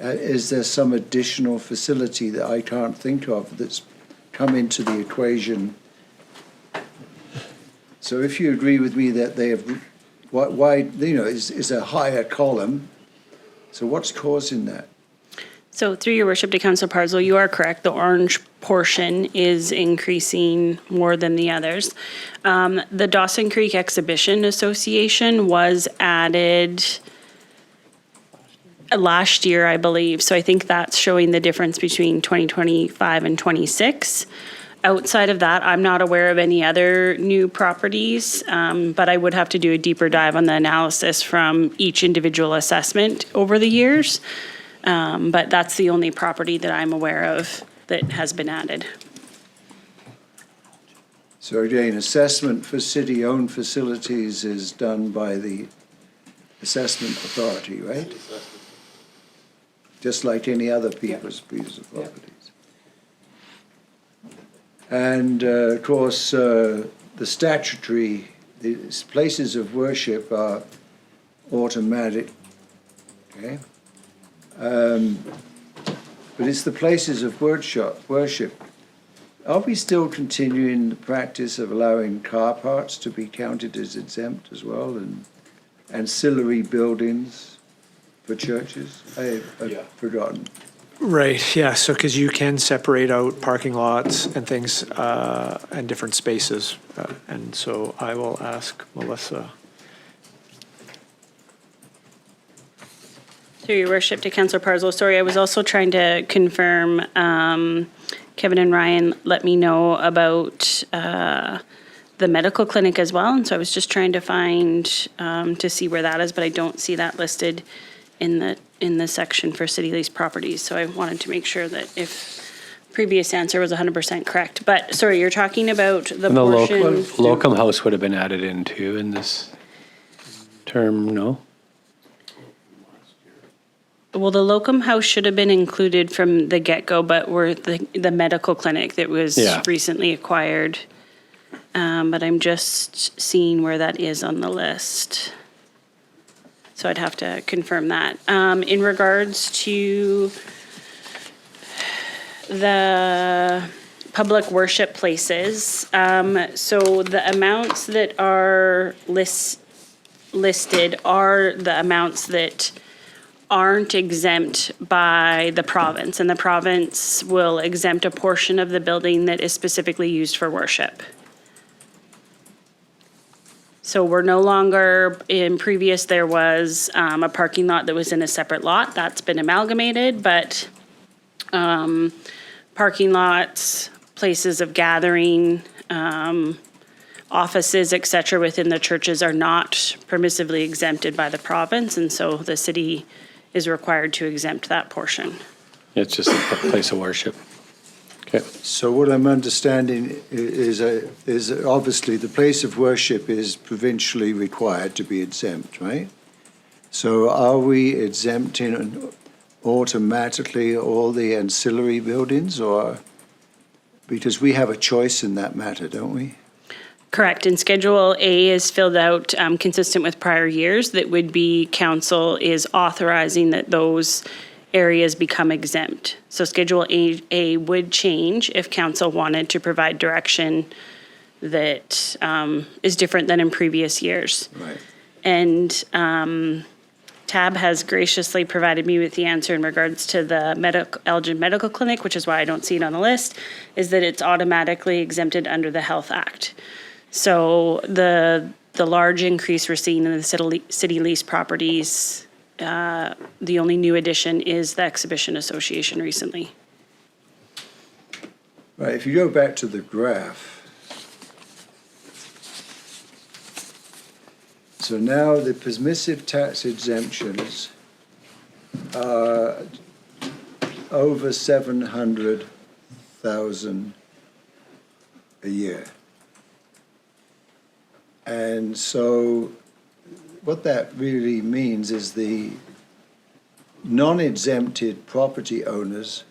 [SPEAKER 7] is there some additional facility that I can't think of that's come into the equation? So if you agree with me that they have, why, is a higher column, so what's causing that?
[SPEAKER 10] So through your worship to Councillor Parslow, you are correct. The orange portion is increasing more than the others. The Dawson Creek Exhibition Association was added last year, I believe. So I think that's showing the difference between 2025 and 26. Outside of that, I'm not aware of any other new properties, but I would have to do a deeper dive on the analysis from each individual assessment over the years. But that's the only property that I'm aware of that has been added.
[SPEAKER 7] So again, assessment for city-owned facilities is done by the assessment authority, right? Just like any other piece of properties. And of course, the statutory, the places of worship are automatic, okay? But it's the places of worship. Are we still continuing the practice of allowing car parks to be counted as exempt as well, and ancillary buildings for churches? I've forgotten.
[SPEAKER 6] Right, yeah, so because you can separate out parking lots and things and different spaces. And so I will ask Melissa.
[SPEAKER 10] Through your worship to Councillor Parslow, sorry, I was also trying to confirm, Kevin and Ryan let me know about the medical clinic as well. And so I was just trying to find, to see where that is, but I don't see that listed in the section for city lease properties. So I wanted to make sure that if previous answer was 100% correct. But sorry, you're talking about the portion.
[SPEAKER 1] Locum house would have been added in too in this term, no?
[SPEAKER 10] Well, the locum house should have been included from the get-go, but we're the medical clinic that was recently acquired. But I'm just seeing where that is on the list. So I'd have to confirm that. In regards to the public worship places, so the amounts that are listed are the amounts that aren't exempt by the province, and the province will exempt a portion of the building that is specifically used for worship. So we're no longer, in previous there was a parking lot that was in a separate lot, that's been amalgamated, but parking lots, places of gathering, offices, et cetera, within the churches are not permissively exempted by the province, and so the city is required to exempt that portion.
[SPEAKER 1] It's just a place of worship. Okay.
[SPEAKER 7] So what I'm understanding is obviously the place of worship is provincially required to be exempt, right? So are we exempting automatically all the ancillary buildings, or because we have a choice in that matter, don't we?
[SPEAKER 10] Correct, and Schedule A is filled out consistent with prior years. That would be council is authorizing that those areas become exempt. So Schedule A would change if council wanted to provide direction that is different than in previous years.
[SPEAKER 7] Right.
[SPEAKER 10] And Tab has graciously provided me with the answer in regards to the Elgin Medical Clinic, which is why I don't see it on the list, is that it's automatically exempted under the Health Act. So the large increase we're seeing in the city lease properties, the only new addition is the Exhibition Association recently.
[SPEAKER 7] Right, if you go back to the graph, so now the permissive tax exemptions are over 700,000 a year. And so what that really means is the non-exempted property owners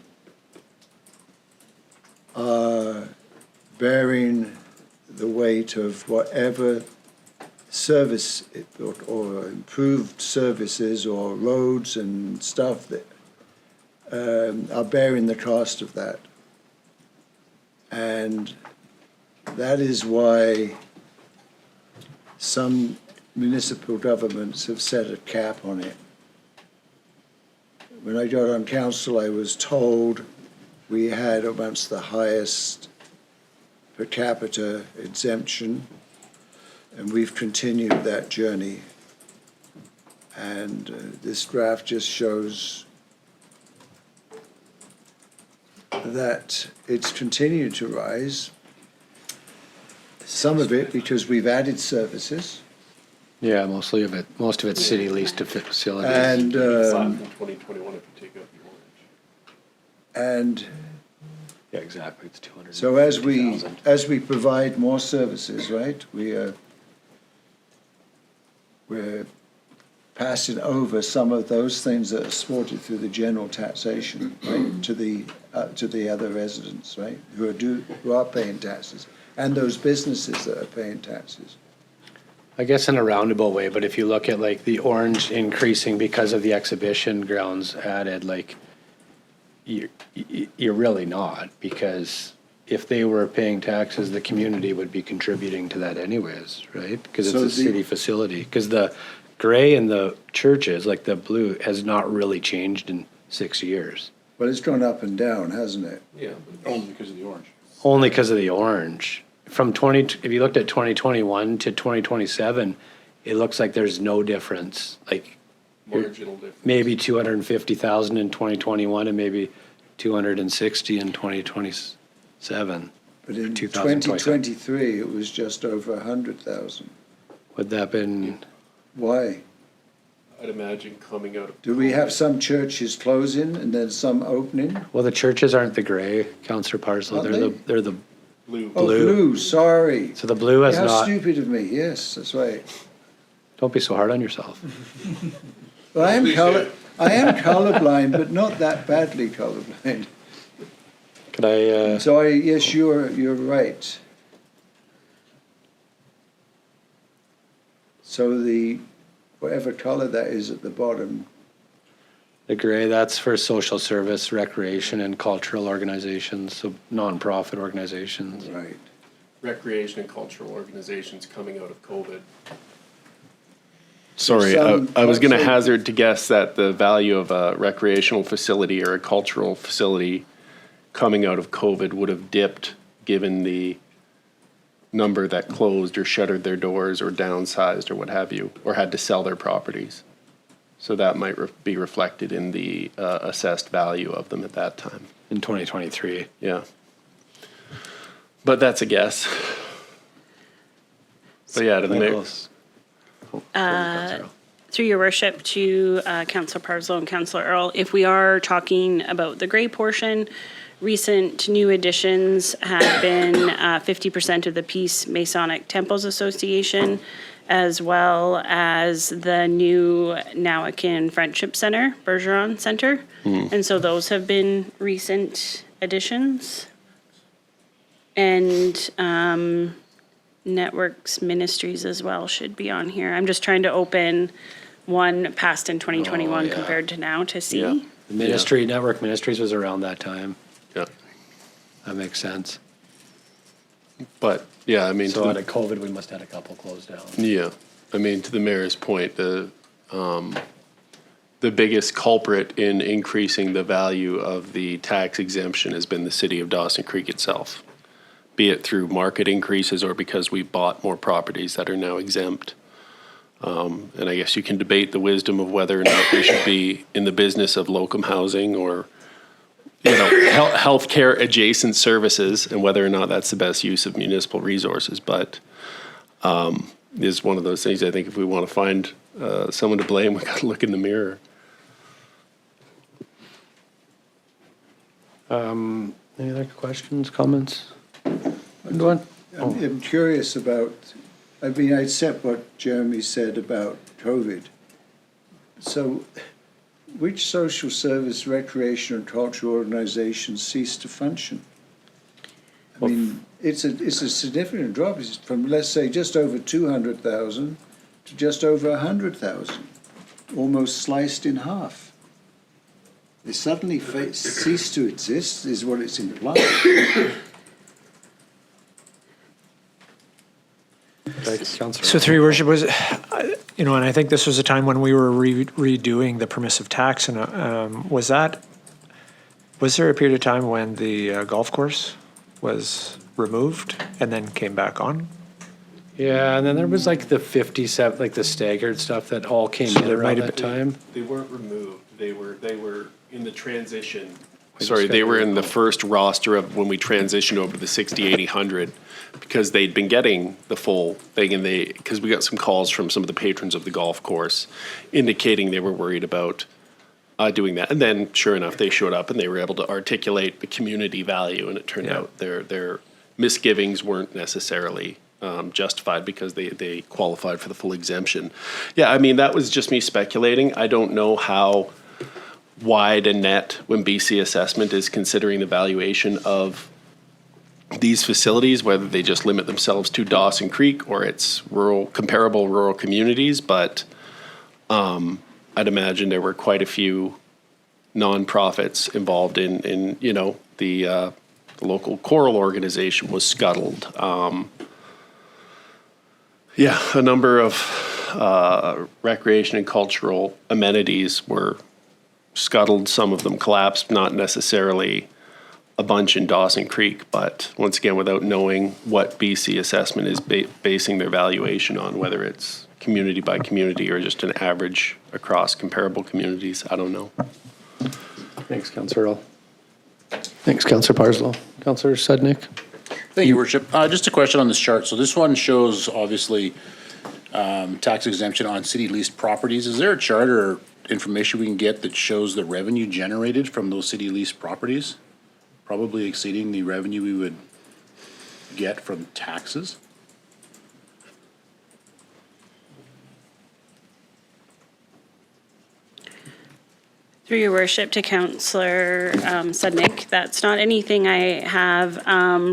[SPEAKER 7] are bearing the weight of whatever service or improved services or roads and stuff that are bearing the cost of that. And that is why some municipal governments have set a cap on it. When I got on council, I was told we had amongst the highest per capita exemption, and we've continued that journey. And this graph just shows that it's continued to rise. Some of it because we've added services.
[SPEAKER 1] Yeah, most of it's city leased facilities.
[SPEAKER 7] And,
[SPEAKER 5] in 2021 if you take out the orange.
[SPEAKER 7] and
[SPEAKER 1] Yeah, exactly, it's 200.
[SPEAKER 7] so as we provide more services, right, we're passing over some of those things that are supported through the general taxation, right, to the other residents, right, who are paying taxes, and those businesses that are paying taxes.
[SPEAKER 1] I guess in a roundabout way, but if you look at like the orange increasing because of the exhibition grounds added, like you're really not, because if they were paying taxes, the community would be contributing to that anyways, right? Because it's
[SPEAKER 7] So
[SPEAKER 1] a city facility. Because the gray and the churches, like the blue, has not really changed in 6 years.
[SPEAKER 7] But it's gone up and down, hasn't it?
[SPEAKER 5] Yeah, but only because of the orange.
[SPEAKER 1] Only because of the orange. From if you looked at 2021 to 2027, it looks like there's no difference. Like
[SPEAKER 5] Marginal difference.
[SPEAKER 1] maybe 250,000 in 2021 and maybe 260 in 2027.
[SPEAKER 7] But in
[SPEAKER 1] 2027.
[SPEAKER 7] 2023, it was just over 100,000.
[SPEAKER 1] Would that been,
[SPEAKER 7] Why?
[SPEAKER 5] I'd imagine coming out of.
[SPEAKER 7] Do we have some churches closing and then some opening?
[SPEAKER 1] well, the churches aren't the gray, Councillor Parslow,
[SPEAKER 7] Aren't
[SPEAKER 1] they're the,
[SPEAKER 5] Blue.
[SPEAKER 7] Oh, blue, sorry.
[SPEAKER 1] so the blue has
[SPEAKER 7] How
[SPEAKER 1] not,
[SPEAKER 7] stupid of me, yes, that's right.
[SPEAKER 1] don't be so hard on yourself.
[SPEAKER 7] Well, I am colorblind, but not that badly colorblind.
[SPEAKER 1] Could I,
[SPEAKER 7] So yes, you're right. So whatever color that is at the bottom,
[SPEAKER 1] the gray, that's for social service, recreation and cultural organizations, so nonprofit organizations.
[SPEAKER 7] right.
[SPEAKER 5] Recreation and cultural organizations coming out of COVID.
[SPEAKER 11] Sorry,
[SPEAKER 7] Some-
[SPEAKER 11] I was going to
[SPEAKER 7] some-
[SPEAKER 11] hazard to guess that the value of a recreational facility or a cultural facility coming out of COVID would have dipped given the number that closed or shuttered their doors or downsized or what have you, or had to sell their properties. So that might be reflected in the assessed value of them at that time.
[SPEAKER 1] In 2023.
[SPEAKER 11] Yeah. But that's a guess. But yeah, to the mayor.
[SPEAKER 10] Through your worship to Councillor Parslow and Councillor Earl, if we are talking about the gray portion, recent new additions have been 50% of the Peace Masonic Temples Association, as well as the new Nowakin Friendship Center, Bergeron Center. And so those have been recent additions. And Networks Ministries as well should be on here. I'm just trying to open one passed in 2021
[SPEAKER 1] yeah.
[SPEAKER 10] compared to now to see.
[SPEAKER 11] Yeah.
[SPEAKER 1] The ministry, Network Ministries was around that time.
[SPEAKER 11] Yeah.
[SPEAKER 1] That makes sense.
[SPEAKER 11] But yeah, I mean,
[SPEAKER 1] So out of COVID, we must have had a couple closed down.
[SPEAKER 11] yeah, I mean, to the mayor's point, the biggest culprit in increasing the value of the tax exemption has been the city of Dawson Creek itself, be it through market increases or because we bought more properties that are now exempt. And I guess you can debate the wisdom of whether or not we should be in the business of locum housing or, you know, healthcare adjacent services and whether or not that's the best use of municipal resources. But is one of those things, I think if we want to find someone to blame, we got to look in the mirror.
[SPEAKER 1] Any other questions, comments? Go on.
[SPEAKER 7] I'm curious about, I mean, I accept what Jeremy said about COVID. So which social service, recreation and cultural organizations ceased to function? I mean, it's a significant drop. It's from, let's say, just over 200,000 to just over 100,000, almost sliced in half. They suddenly cease to exist, is what it's implied.
[SPEAKER 6] So through your worship, was, you know, and I think this was a time when we were redoing the permissive tax, and was there a period of time when the golf course was removed and then came back on?
[SPEAKER 1] Yeah, and then there was like the 57, like the staggered stuff that all came in around that time.
[SPEAKER 11] They weren't removed. They were in the transition.
[SPEAKER 1] just
[SPEAKER 11] Sorry,
[SPEAKER 1] got
[SPEAKER 11] they were
[SPEAKER 1] rid
[SPEAKER 11] in
[SPEAKER 1] of
[SPEAKER 11] the
[SPEAKER 1] them.
[SPEAKER 11] first roster of when we transitioned over to the 60, 80, 100 because they'd been getting the full thing and because we got some calls from some of the patrons of the golf course indicating they were worried about doing that. And then sure enough, they showed up and they were able to articulate the community value and it turned
[SPEAKER 1] Yeah.
[SPEAKER 11] out their misgivings weren't necessarily justified because they qualified for the full exemption. Yeah, I mean, that was just me speculating. I don't know how wide a net when BC Assessment is considering the valuation of these facilities, whether they just limit themselves to Dawson Creek or it's comparable rural communities, but I'd imagine there were quite a few nonprofits involved in the local choral organization was scuttled. A number of recreation and cultural amenities were scuttled. Some of them collapsed, not necessarily a bunch in Dawson Creek, but once again, without knowing what BC Assessment is basing their valuation on, whether it's community by community or just an average across comparable communities, I don't know.
[SPEAKER 1] Thanks, Councillor Earl. Thanks, Councillor Parslow. Councillor Sudnick?
[SPEAKER 9] Thank you, Worship. Just a question on this chart. So this one shows obviously tax exemption on city leased properties. Is there a chart or information we can get that shows the revenue generated from those city leased properties? Probably exceeding the revenue we would get from taxes.
[SPEAKER 10] Through your worship to Councillor Sudnick, that's not anything I have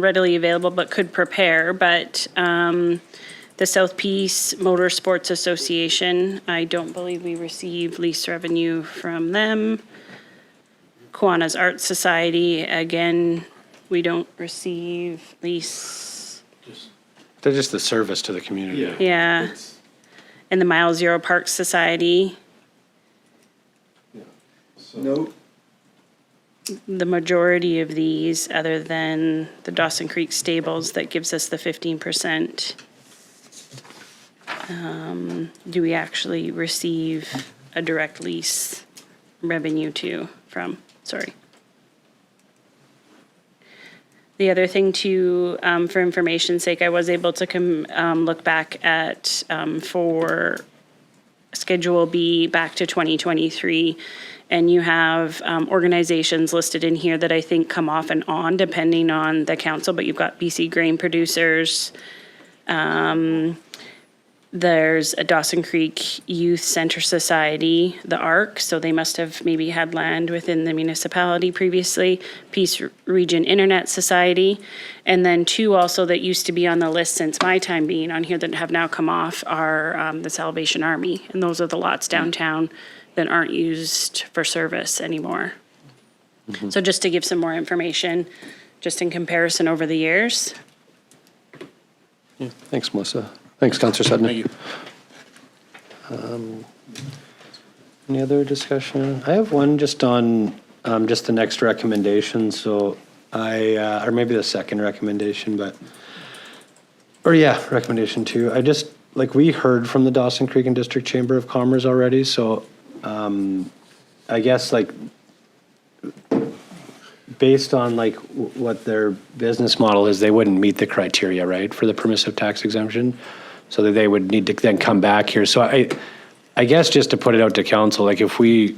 [SPEAKER 10] readily available but could prepare, but the South Peace Motorsports Association, I don't believe we receive lease revenue from them. Kiwanis Art Society, again, we don't receive lease.
[SPEAKER 1] They're just the service to the community.
[SPEAKER 10] Yeah. And the Mile Zero Park Society.
[SPEAKER 7] No.
[SPEAKER 10] The majority of these, other than the Dawson Creek Stables, that gives us the 15%. Do we actually receive a direct lease revenue from? Sorry. The other thing too, for information's sake, I was able to look back at for Schedule B back to 2023, and you have organizations listed in here that I think come off and on depending on the council, but you've got BC Grain Producers, there's a Dawson Creek Youth Center Society, the ARC, so they must have maybe had land within the municipality previously, Peace Region Internet Society, and then two also that used to be on the list since my time being on here that have now come off are the Salvation Army, and those are the lots downtown that aren't used for service anymore. So just to give some more information, just in comparison over the years.
[SPEAKER 1] Thanks, Melissa. Thanks, Councillor Sudnick.
[SPEAKER 9] Thank you.
[SPEAKER 1] Any other discussion? I have one just on just the next recommendation. So or maybe the second recommendation, recommendation 2. I just, we heard from the Dawson Creek and District Chamber of Commerce already. So I guess based on what their business model is, they wouldn't meet the criteria, right, for the permissive tax exemption. So that they would need to then come back here. So I guess just to put it out to council, if we,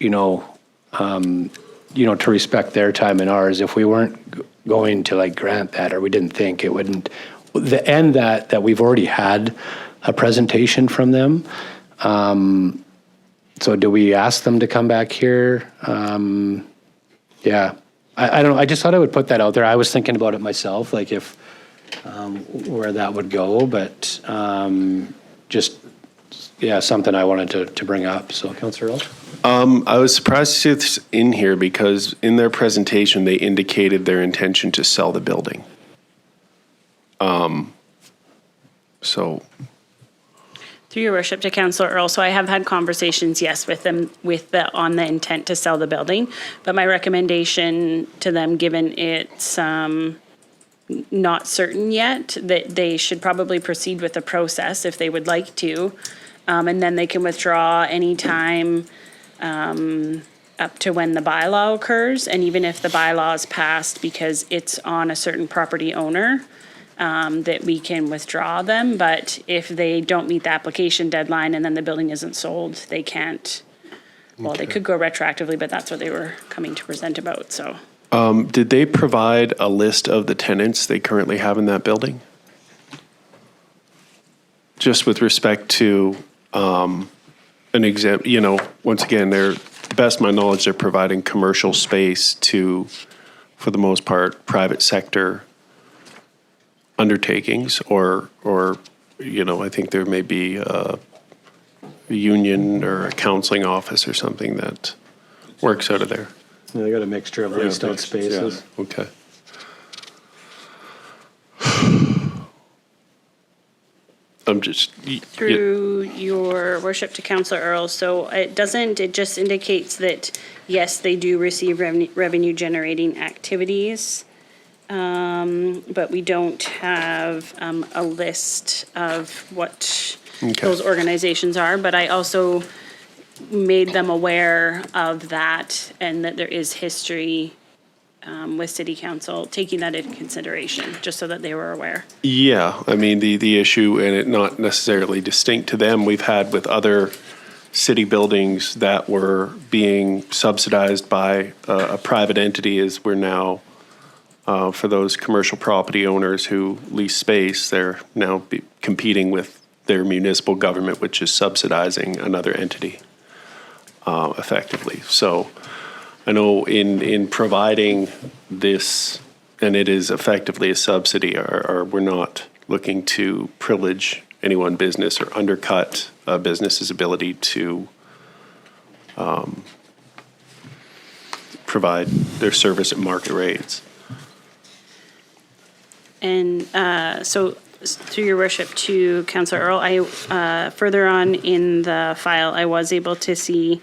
[SPEAKER 1] to respect their time and ours, if we weren't going to grant that, or we didn't think it wouldn't, that we've already had a presentation from them. So do we ask them to come back here? Yeah, I don't know. I just thought I would put that out there. I was thinking about it myself, if where that would go, but something I wanted to bring up. So, Councillor Earl?
[SPEAKER 11] I was surprised to see this in here because in their presentation, they indicated their intention to sell the building. So.
[SPEAKER 10] Through your worship to Councillor Earl, so I have had conversations, yes, with them on the intent to sell the building, but my recommendation to them, given its not certain yet, that they should probably proceed with the process if they would like to. And then they can withdraw anytime up to when the bylaw occurs. And even if the bylaw is passed because it's on a certain property owner, that we can withdraw them. But if they don't meet the application deadline and then the building isn't sold, they can't. Well, they could go retroactively, but that's what they were coming to present about, so.
[SPEAKER 5] Did they provide a list of the tenants they currently have in that building? Just with respect to an example, once again, to the best of my knowledge, they're providing commercial space to, for the most part, private sector undertakings, or I think there may be a union or a counseling office or something that works out of there.
[SPEAKER 1] Yeah, they got a mixture of leased out spaces.
[SPEAKER 5] Okay. I'm just.
[SPEAKER 10] Through your worship to Councillor Earl, so it just indicates that, yes, they do receive revenue generating activities. But we don't have a list of what those organizations are, but I also made them aware of that and that there is history with City Council taking that into consideration, just so that they were aware.
[SPEAKER 5] Yeah, I mean, the issue, and it not necessarily distinct to them, we've had with other city buildings that were being subsidized by a private entity, is we're now, for those commercial property owners who lease space, they're now competing with their municipal government, which is subsidizing another entity effectively. So I know in providing this, and it is effectively a subsidy, we're not looking to privilege any one business or undercut a business's ability to provide their service at market rates.
[SPEAKER 10] And so through your worship to Councillor Earl, I further on in the file, I was able to see,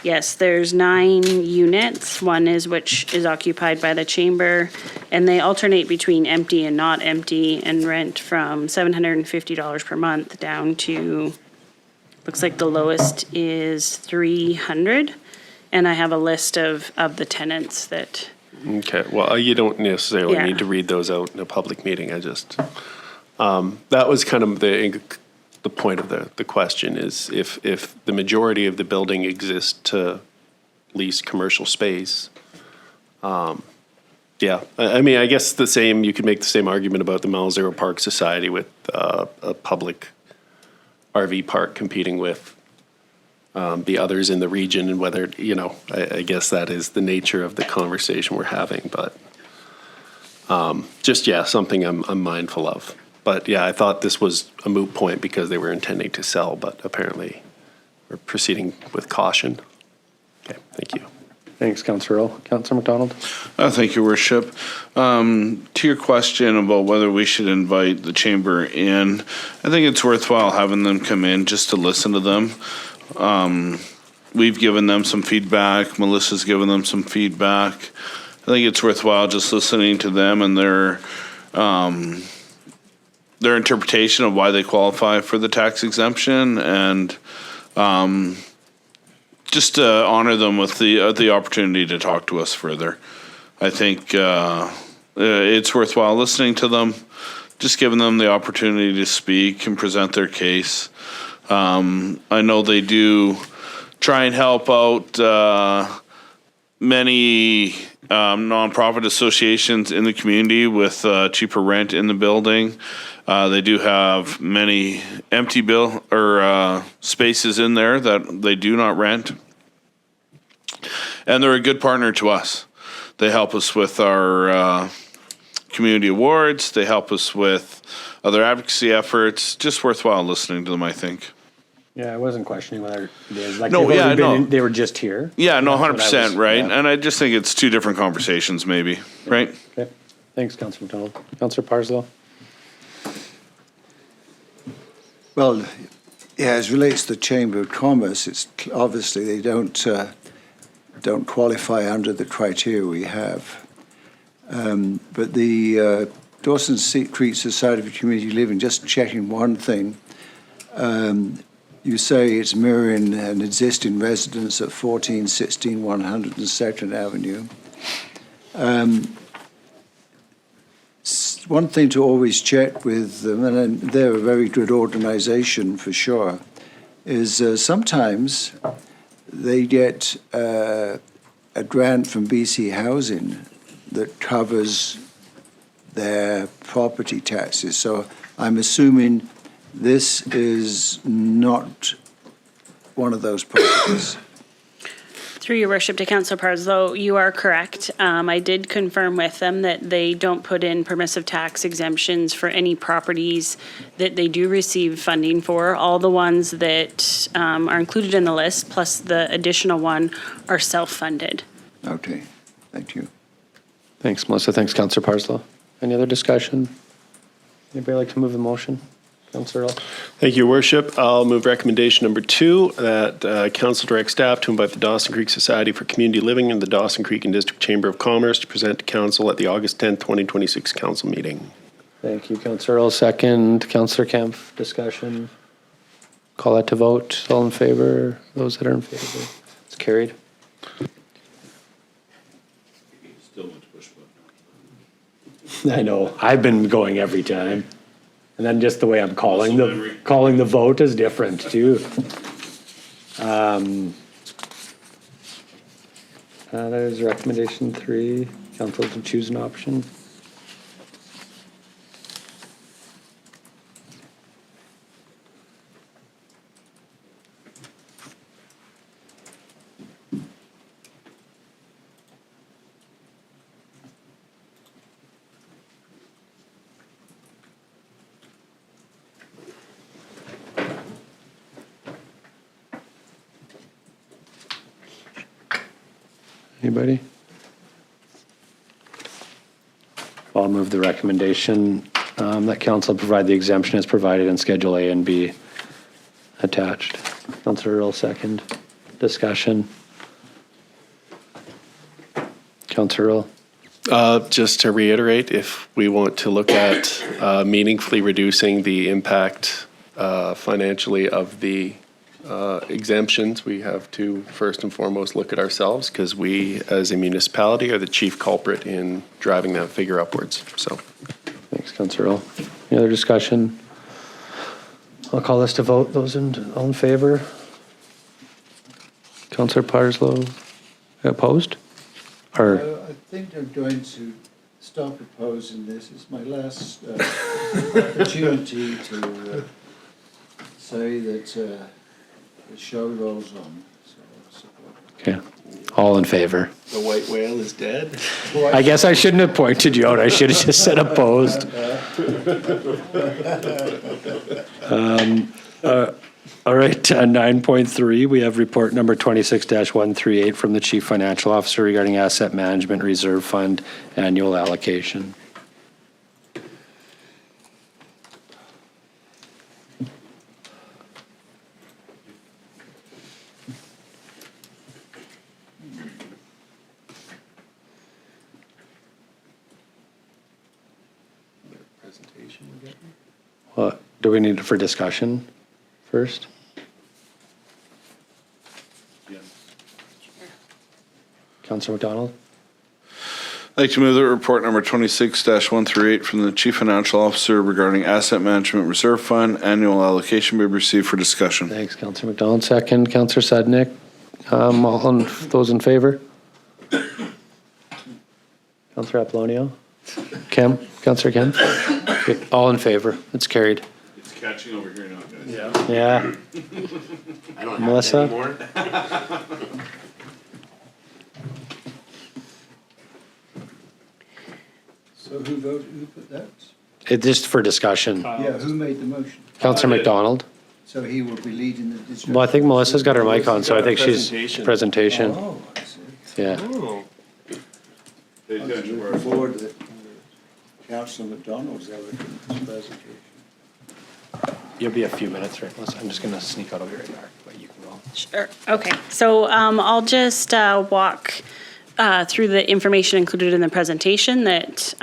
[SPEAKER 10] yes, there's 9 units. One is which is occupied by the chamber, and they alternate between empty and not empty, and rent from $750 per month down to, looks like the lowest is $300. And I have a list of the tenants that.
[SPEAKER 5] Okay, well, you don't necessarily need to read those out in a public meeting. I just, that was kind of the point of the question, is if the majority of the building exists to lease commercial space, I mean, I guess you could make the same argument about the Mile Zero Park Society with a public RV park competing with the others in the region, and whether, I guess that is the nature of the conversation we're having, but something I'm mindful of. But yeah, I thought this was a moot point because they were intending to sell, but apparently we're proceeding with caution. Okay, thank you.
[SPEAKER 1] Thanks, Councillor Earl. Councillor McDonald?
[SPEAKER 4] Thank you, Worship. To your question about whether we should invite the chamber in, I think it's worthwhile having them come in just to listen to them. We've given them some feedback. Melissa's given them some feedback. I think it's worthwhile just listening to them and their interpretation of why they qualify for the tax exemption, and just to honor them with the opportunity to talk to us further. I think it's worthwhile listening to them, just giving them the opportunity to speak and present their case. I know they do try and help out many nonprofit associations in the community with cheaper rent in the building. They do have many empty spaces in there that they do not rent. And they're a good partner to us. They help us with our community awards. They help us with other advocacy efforts. Just worthwhile listening to them, I think.
[SPEAKER 1] Yeah, I wasn't questioning whether it is. They were just here.
[SPEAKER 4] Yeah, no, 100%, right?
[SPEAKER 1] Yeah.
[SPEAKER 4] And I just think it's 2 different conversations, maybe, right?
[SPEAKER 1] Okay. Thanks, Councillor McDonald. Councillor Parslow?
[SPEAKER 7] Well, as relates to the Chamber of Commerce, it's obviously they don't qualify under the criteria we have. But the Dawson Creek Society for Community Living, just checking one thing. You say it's mirroring an existing residence at 1416 102nd Avenue. One thing to always check with them, and they're a very good organisation for sure, is sometimes they get a grant from BC Housing that covers their property taxes. So I'm assuming this is not one of those properties.
[SPEAKER 10] Through your worship to Councillor Parslow, you are correct. I did confirm with them that they don't put in permissive tax exemptions for any properties that they do receive funding for. All the ones that are included in the list, plus the additional one, are self-funded.
[SPEAKER 7] Okay, thank you.
[SPEAKER 1] Thanks, Melissa. Thanks, Councillor Parslow. Any other discussion? Anybody like to move the motion? Councillor Earl?
[SPEAKER 11] Thank you, Your Worship. I'll move recommendation number 2, that council direct staff to invite the Dawson Creek Society for Community Living and the Dawson Creek and District Chamber of Commerce to present to council at the August 10th, 2026 council meeting.
[SPEAKER 1] Thank you, Councillor Earl. Second, Councillor Kemp. Discussion. Call that to vote. All in favor? Those that are in favor? It's carried. I know. I've been going every time. And then just the way I'm calling the vote is different too. There's recommendation 3, council to choose an option. Anybody? I'll move the recommendation that council provide the exemption as provided in Schedule A and B attached. Councillor Earl, second. Discussion. Councillor Earl?
[SPEAKER 11] Just to reiterate, if we want to look at meaningfully reducing the impact financially of the exemptions, we have to first and foremost look at ourselves, because we as a municipality are the chief culprit in driving that figure upwards. So,
[SPEAKER 1] Thanks, Councillor Earl. Any other discussion? I'll call this to vote. Those all in favor? Councillor Parslow opposed? Or
[SPEAKER 7] I think I'm going to stop opposing this. It's my last opportunity to say that the show rolls on. So I'll support it.
[SPEAKER 1] okay, all in favor?
[SPEAKER 11] the white whale is dead.
[SPEAKER 1] I guess I shouldn't have pointed you out. I should have just said opposed. All right, 9.3, we have report number 26-138 from the Chief Financial Officer regarding Asset Management Reserve Fund annual allocation. What, do we need it for discussion first? Councillor McDonald?
[SPEAKER 4] I'd like to move that report number 26-138 from the Chief Financial Officer regarding Asset Management Reserve Fund annual allocation be received for discussion.
[SPEAKER 1] Thanks, Councillor McDonald. Second, Councillor Sudnik. Those in favor? Councillor Apollonio? Councillor Kemp? Okay, all in favor. It's carried.
[SPEAKER 4] It's catching over here now, guys.
[SPEAKER 1] Yeah.
[SPEAKER 12] I don't have
[SPEAKER 1] Melissa?
[SPEAKER 12] it anymore.
[SPEAKER 7] So who voted, who put that?
[SPEAKER 1] It's just for discussion.
[SPEAKER 7] Yeah, who made the motion?
[SPEAKER 1] Councillor McDonald?
[SPEAKER 7] So he will be leading the discussion?
[SPEAKER 1] Well, I think Melissa's got her mic on, so I think she's
[SPEAKER 11] Presentation.
[SPEAKER 1] presentation.
[SPEAKER 7] Oh, I see.
[SPEAKER 1] Yeah.
[SPEAKER 11] Oh.
[SPEAKER 4] Pay
[SPEAKER 7] I was
[SPEAKER 4] attention where
[SPEAKER 7] looking
[SPEAKER 4] it's-
[SPEAKER 7] forward that Councillor McDonald's eloquent presentation.
[SPEAKER 1] You'll be a few minutes, right, Melissa? I'm just going to sneak out of your radar, but you can go.
[SPEAKER 10] Sure, okay. So I'll just walk through the information included in the presentation that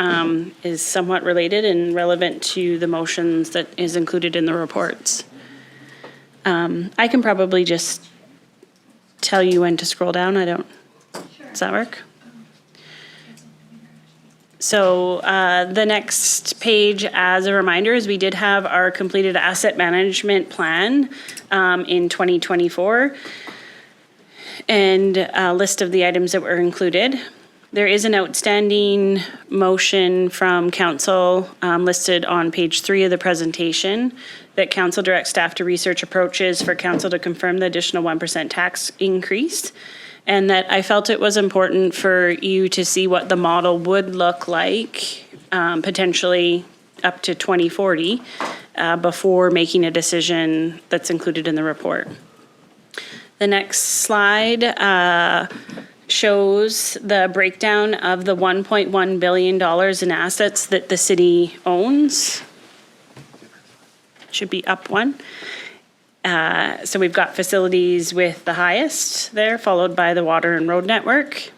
[SPEAKER 10] is somewhat related and relevant to the motions that is included in the reports. I can probably just tell you when to scroll down. Does that work? So the next page, as a reminder, is we did have our completed asset management plan in 2024 and a list of the items that were included. There is an outstanding motion from council listed on page 3 of the presentation that council directs staff to research approaches for council to confirm the additional 1% tax increase. And that I felt it was important for you to see what the model would look like, potentially up to 2040, before making a decision that's included in the report. The next slide shows the breakdown of the $1.1 billion in assets that the city owns. Should be up one. So we've got facilities with the highest there, followed by the water and road network.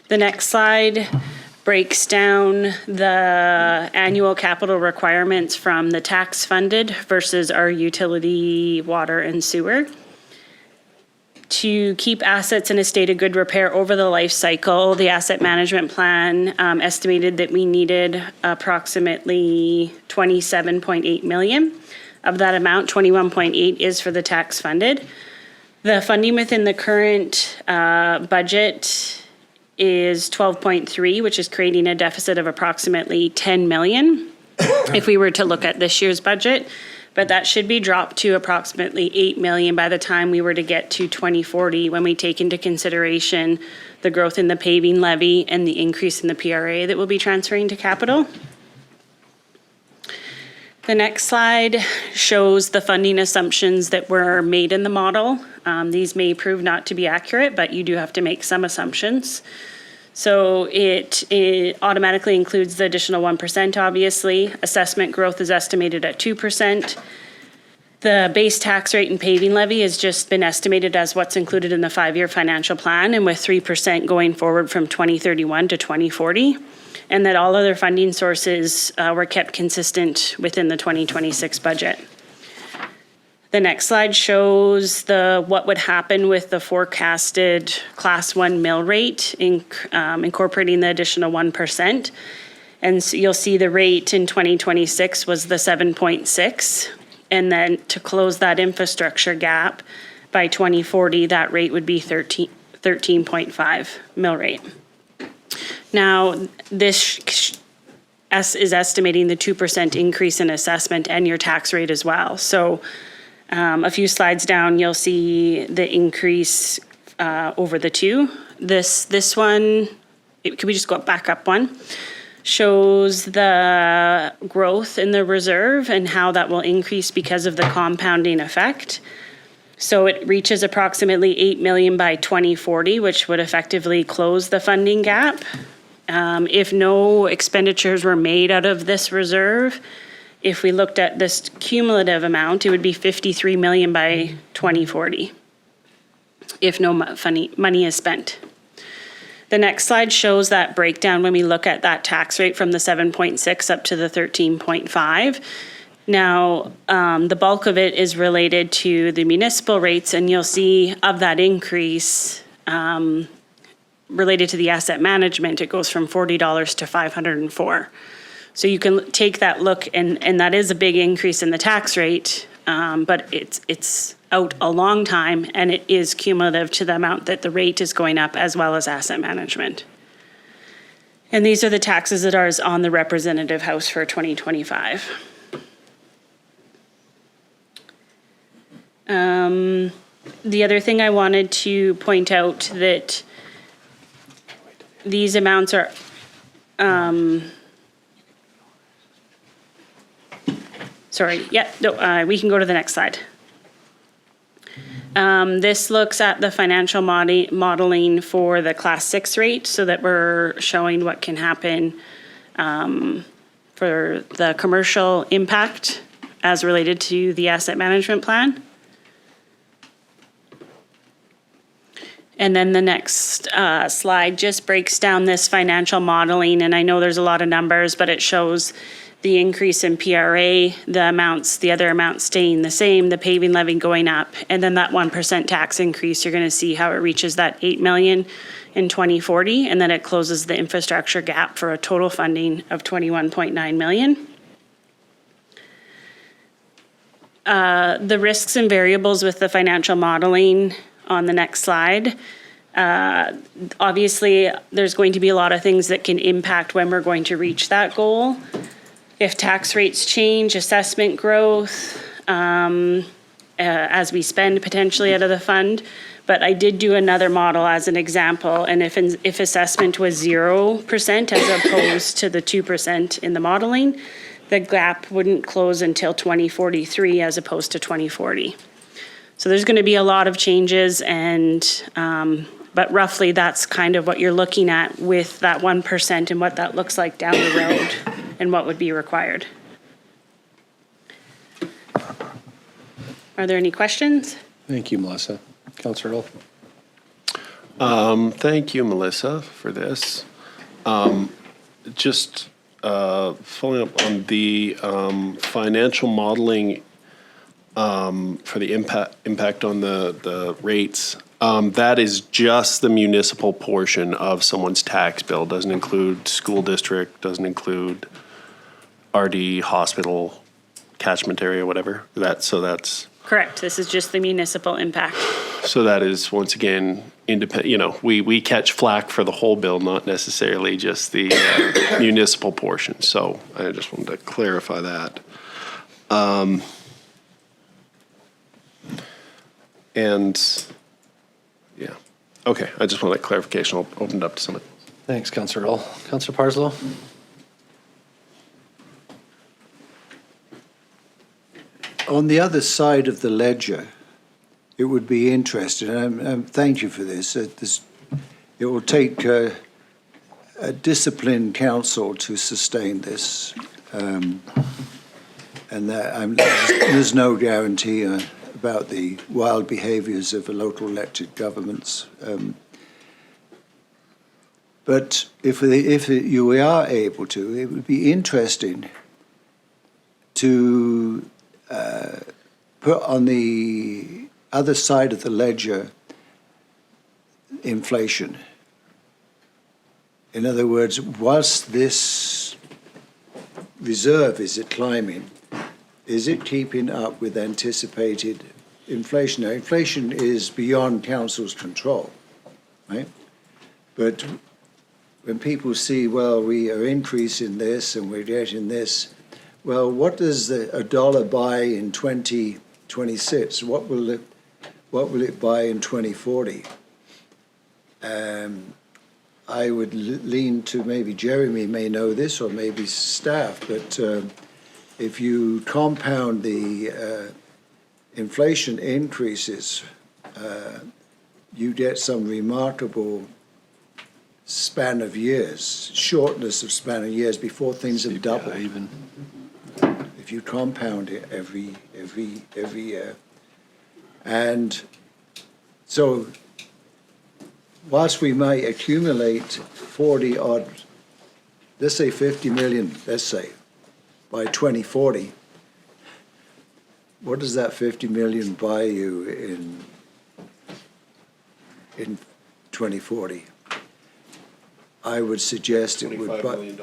[SPEAKER 10] The next slide breaks down the annual capital requirements from the tax funded versus our utility, water and sewer. To keep assets in a state of good repair over the life cycle, the asset management plan estimated that we needed approximately $27.8 million. Of that amount, 21.8 is for the tax funded. The funding within the current budget is 12.3, which is creating a deficit of approximately 10 million if we were to look at this year's budget. But that should be dropped to approximately 8 million by the time we were to get to 2040 when we take into consideration the growth in the paving levy and the increase in the PRA that will be transferring to capital. The next slide shows the funding assumptions that were made in the model. These may prove not to be accurate, but you do have to make some assumptions. So it automatically includes the additional 1%, obviously. Assessment growth is estimated at 2%. The base tax rate and paving levy has just been estimated as what's included in the 5-year financial plan, and with 3% going forward from 2031 to 2040. And that all other funding sources were kept consistent within the 2026 budget. The next slide shows what would happen with the forecasted Class 1 mill rate, incorporating the additional 1%. And so you'll see the rate in 2026 was the 7.6. And then to close that infrastructure gap by 2040, that rate would be 13.5 mill rate. Now, this is estimating the 2% increase in assessment and your tax rate as well. So a few slides down, you'll see the increase over the two. This one, can we just go back up one? Shows the growth in the reserve and how that will increase because of the compounding effect. So it reaches approximately 8 million by 2040, which would effectively close the funding gap. If no expenditures were made out of this reserve, if we looked at this cumulative amount, it would be 53 million by 2040, if no money is spent. The next slide shows that breakdown when we look at that tax rate from the 7.6 up to the 13.5. Now, the bulk of it is related to the municipal rates, and you'll see of that increase related to the asset management, it goes from $40 to $504. So you can take that look, and that is a big increase in the tax rate, but it's out a long time, and it is cumulative to the amount that the rate is going up, as well as asset management. And these are the taxes that are on the representative house for 2025. The other thing I wanted to point out that these amounts are we can go to the next slide. This looks at the financial modeling for the Class 6 rate, so that we're showing what can happen for the commercial impact as related to the asset management plan. And then the next slide just breaks down this financial modeling, and I know there's a lot of numbers, but it shows the increase in PRA, the other amounts staying the same, the paving levy going up, and then that 1% tax increase, you're gonna see how it reaches that 8 million in 2040, and then it closes the infrastructure gap for a total funding of 21.9 million. The risks and variables with the financial modeling on the next slide. Obviously, there's going to be a lot of things that can impact when we're going to reach that goal. If tax rates change, assessment growth, as we spend potentially out of the fund. But I did do another model as an example, and if assessment was 0% as opposed to the 2% in the modeling, the gap wouldn't close until 2043 as opposed to 2040. So there's going to be a lot of changes, and but roughly that's kind of what you're looking at with that 1% and what that looks like down the road and what would be required. Are there any questions?
[SPEAKER 1] Thank you, Melissa. Councillor Earl.
[SPEAKER 5] Thank you, Melissa, for this. Just following up on the financial modeling for the impact on the rates. That is just the municipal portion of someone's tax bill. Doesn't include school district, doesn't include RD, hospital, catchment area, whatever. That's
[SPEAKER 10] Correct. This is just the municipal impact.
[SPEAKER 5] so that is once again independent. You know, we catch flack for the whole bill, not necessarily just the municipal portion. So I just wanted to clarify that. And yeah, okay. I just want that clarification. I'll open it up to someone.
[SPEAKER 1] Thanks, Councillor Earl. Councillor Parslow.
[SPEAKER 7] On the other side of the ledger, it would be interesting, and thank you for this. It will take a disciplined council to sustain this, and there's no guarantee about the wild behaviours of local elected governments. But if you are able to, it would be interesting to put on the other side of the ledger inflation. In other words, whilst this reserve is climbing, is it keeping up with anticipated inflation? Now, inflation is beyond council's control, right? But when people see, well, we are increasing this and we're getting this, well, what does a dollar buy in 2026? What will it buy in 2040? I would lean to, maybe Jeremy may know this or maybe staff, but if you compound the inflation increases, you get some remarkable span of years, shortness of span of years before things have doubled. Even if you compound it every year. And so whilst we might accumulate 40 odd, let's say 50 million, let's say, by 2040, what does that 50 million buy you in 2040? I would suggest it would buy... $25 million.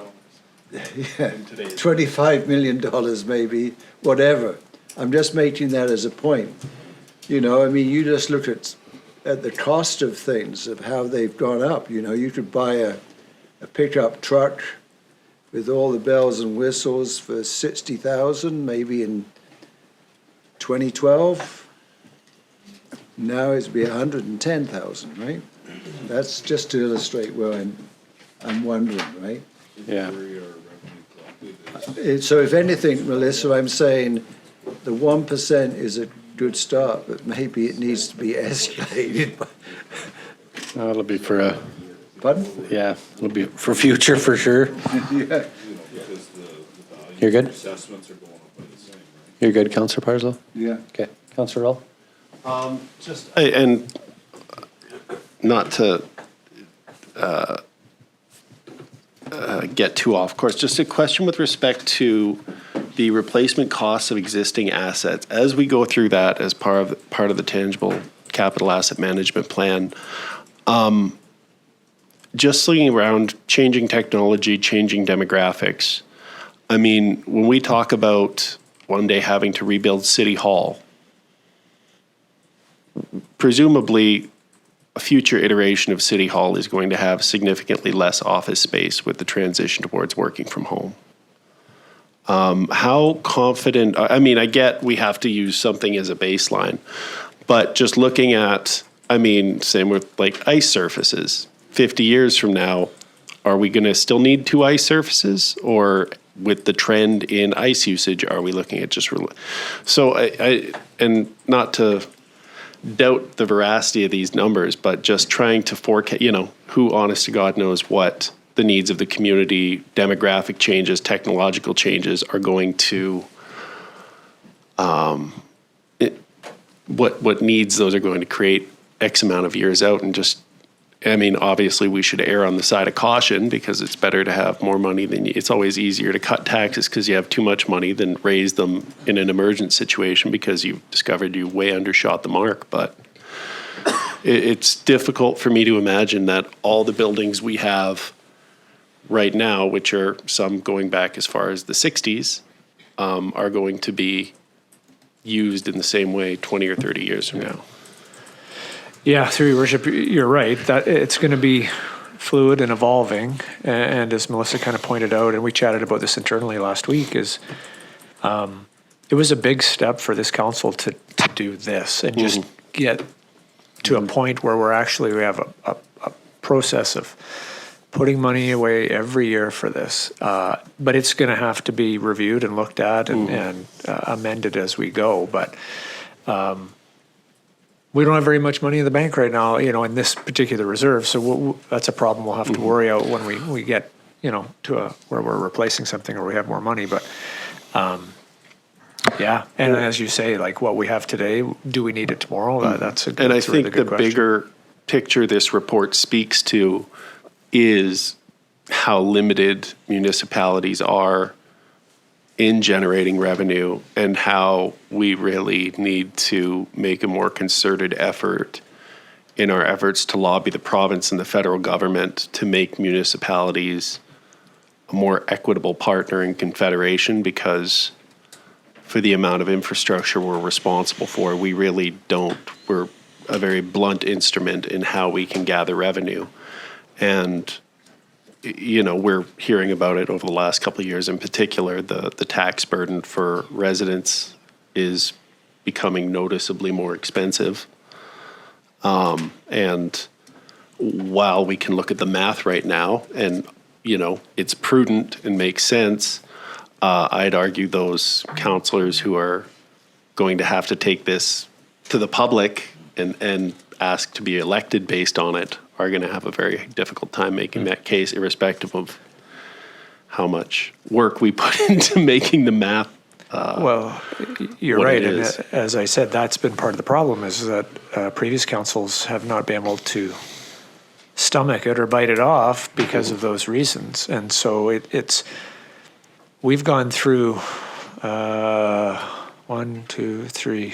[SPEAKER 7] Yeah, $25 million maybe, whatever. I'm just making that as a point. You know, I mean, you just look at the cost of things, of how they've gone up. You know, you could buy a pickup truck with all the bells and whistles for $60,000, maybe in 2012. Now it'd be $110,000, right? That's just to illustrate where I'm wondering, right?
[SPEAKER 1] Yeah.
[SPEAKER 7] So if anything, Melissa, I'm saying the 1% is a good start, but maybe it needs to be escalated.
[SPEAKER 1] It'll be for a...
[SPEAKER 7] Pardon?
[SPEAKER 1] Yeah, it'll be for future, for sure.
[SPEAKER 7] Yeah.
[SPEAKER 1] You're good? You're good, Councillor Parslow?
[SPEAKER 7] Yeah.
[SPEAKER 1] Okay. Councillor Earl?
[SPEAKER 5] And not to get too off course, just a question with respect to the replacement costs of existing assets. As we go through that as part of the tangible capital asset management plan, just looking around, changing technology, changing demographics. I mean, when we talk about one day having to rebuild City Hall, presumably a future iteration of City Hall is going to have significantly less office space with the transition towards working from home. How confident, I mean, I get we have to use something as a baseline, but just looking at, I mean, same with like ice surfaces. 50 years from now, are we going to still need 2 ice surfaces? Or with the trend in ice usage, are we looking at just, so and not to doubt the veracity of these numbers, but just trying to forecast, who honest to God knows what the needs of the community, demographic changes, technological changes are going to, what needs those are going to create X amount of years out. And just, I mean, obviously we should err on the side of caution because it's better to have more money than it's always easier to cut taxes because you have too much money than raise them in an emergent situation because you've discovered you way undershot the mark. But it's difficult for me to imagine that all the buildings we have right now, which are some going back as far as the 60s, are going to be used in the same way 20 or 30 years from now.
[SPEAKER 6] Yeah, through your worship, you're right, that it's going to be fluid and evolving. And as Melissa kind of pointed out, and we chatted about this internally last week, is it was a big step for this council to do this and just get to a point where we have a process of putting money away every year for this. But it's going to have to be reviewed and looked at and amended as we go. But we don't have very much money in the bank right now, in this particular reserve. So that's a problem we'll have to worry out when we get, to where we're replacing something or we have more money. But yeah, and as you say, like what we have today, do we need it tomorrow? That's a good,
[SPEAKER 5] and I
[SPEAKER 6] that's a really
[SPEAKER 5] think
[SPEAKER 6] good
[SPEAKER 5] the
[SPEAKER 6] question.
[SPEAKER 5] bigger picture this report speaks to is how limited municipalities are in generating revenue and how we really need to make a more concerted effort in our efforts to lobby the province and the federal government to make municipalities a more equitable partner in Confederation, because for the amount of infrastructure we're responsible for, we really don't. We're a very blunt instrument in how we can gather revenue. And we're hearing about it over the last couple of years in particular. The tax burden for residents is becoming noticeably more expensive. And while we can look at the math right now and, it's prudent and makes sense, I'd argue those councillors who are going to have to take this to the public and ask to be elected based on it are going to have a very difficult time making that case, irrespective of how much work we put into making the math.
[SPEAKER 6] Well, you're right. And as I said, that's been part of the problem, is that previous councils have not been able to stomach it or bite it off because of those reasons. And so we've gone through 1, 2, 3.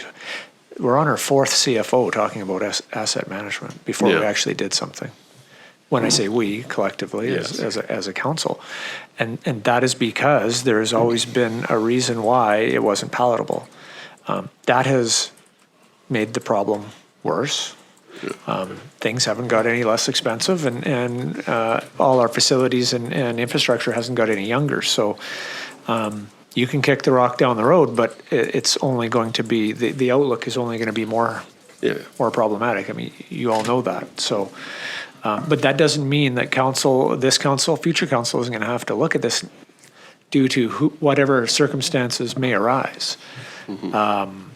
[SPEAKER 6] We're on our 4th CFO talking about asset management before we actually did something. When I say we, collectively, as a council. And that is because there has always been a reason why it wasn't palatable. That has made the problem worse. Things haven't got any less expensive, and all our facilities and infrastructure hasn't got any younger. So you can kick the rock down the road, but it's only going to be, the outlook is only going to be more problematic. I mean, you all know that. So, but that doesn't mean that future council isn't going to have to look at this due to whatever circumstances may arise, and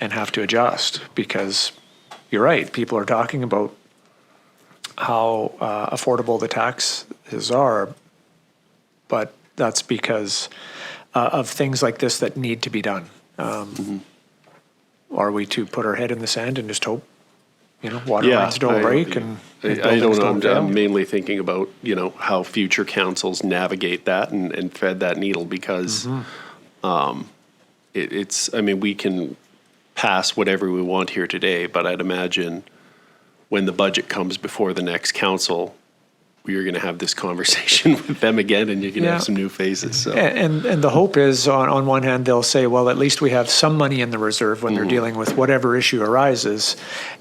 [SPEAKER 6] have to adjust, because you're right. People are talking about how affordable the taxes are, but that's because of things like this that need to be done. Are we to put our head in the sand and just hope water lines don't break and
[SPEAKER 11] I
[SPEAKER 6] buildings
[SPEAKER 11] don't know,
[SPEAKER 6] fail.
[SPEAKER 11] I'm mainly thinking about, how future councils navigate that and thread that needle because we can pass whatever we want here today, but I'd imagine when the budget comes before the next council, you're going to have this conversation with them again and you're going to have some new faces. So.
[SPEAKER 6] And the hope is, on one hand, they'll say, well, at least we have some money in the reserve when they're dealing with whatever issue arises,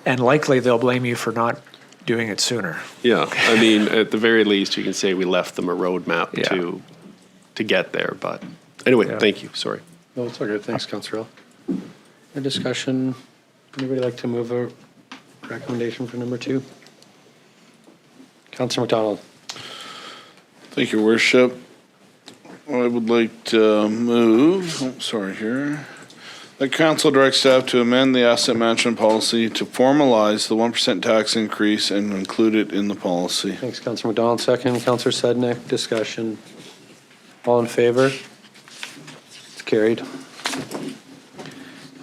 [SPEAKER 6] and likely they'll blame you for not doing it sooner.
[SPEAKER 11] Yeah, at the very least, you can say we left them a roadmap to get there. But anyway, thank you. Sorry.
[SPEAKER 1] No, it's okay. Thanks, Councillor Earl. Any discussion? Anybody like to move a recommendation for number 2? Councillor McDonald.
[SPEAKER 4] Thank you, Worship. I would like to move, that council directs staff to amend the asset management policy to formalize the 1% tax increase and include it in the policy.
[SPEAKER 1] Thanks, Councillor McDonald. Second, Councillor Sednick. Discussion. All in favor? It's carried.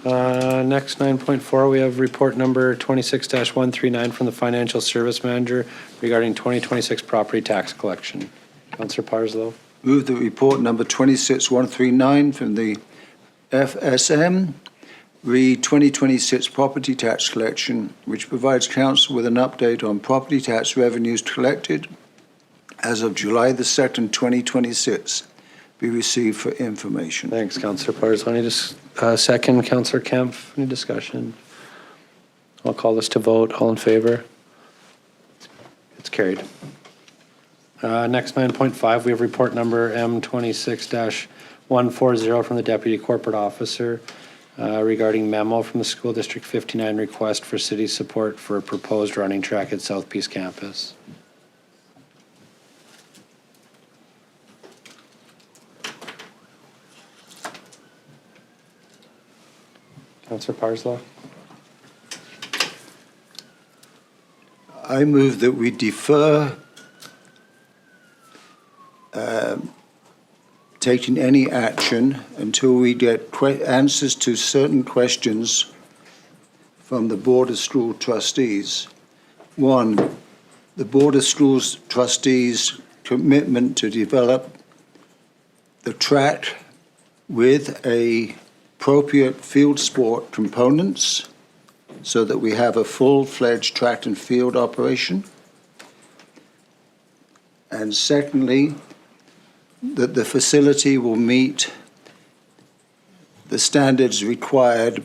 [SPEAKER 1] Next, 9.4, we have report number 26-139 from the Financial Service Manager regarding 2026 property tax collection. Councillor Parslow.
[SPEAKER 7] Move the report number 26139 from the FSM, re 2026 property tax collection, which provides council with an update on property tax revenues collected as of July the 2nd, 2026, be received for information.
[SPEAKER 1] Thanks, Councillor Parslow. Any second, Councillor Kemp. Any discussion? I'll call this to vote. All in favor? It's carried. Next, 9.5, we have report number M26-140 from the Deputy Corporate Officer regarding memo from the School District 59 request for city support for a proposed running track at South Peace Campus. Councillor Parslow.
[SPEAKER 7] I move that we defer taking any action until we get answers to certain questions from the Board of School Trustees. One, the Board of Schools Trustees' commitment to develop the track with appropriate field sport components so that we have a full-fledged track and field operation. And secondly, that the facility will meet the standards required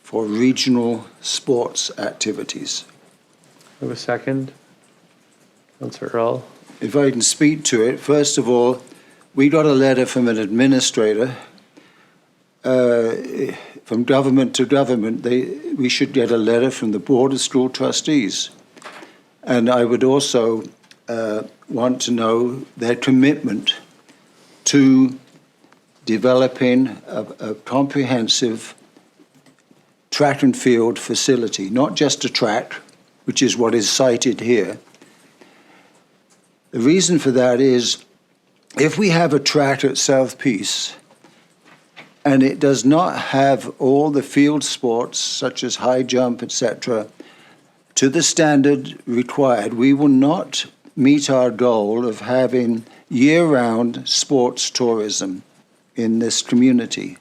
[SPEAKER 7] for regional sports activities.
[SPEAKER 1] We have a second. Councillor Earl.
[SPEAKER 7] If I can speak to it, first of all, we got a letter from an administrator from government to government. We should get a letter from the Board of School Trustees. And I would also want to know their commitment to developing a comprehensive track and field facility, not just a track, which is what is cited here. The reason for that is if we have a track at South Peace and it does not have all the field sports such as high jump, etc., to the standard required, we will not meet our goal of having year-round sports tourism in this community.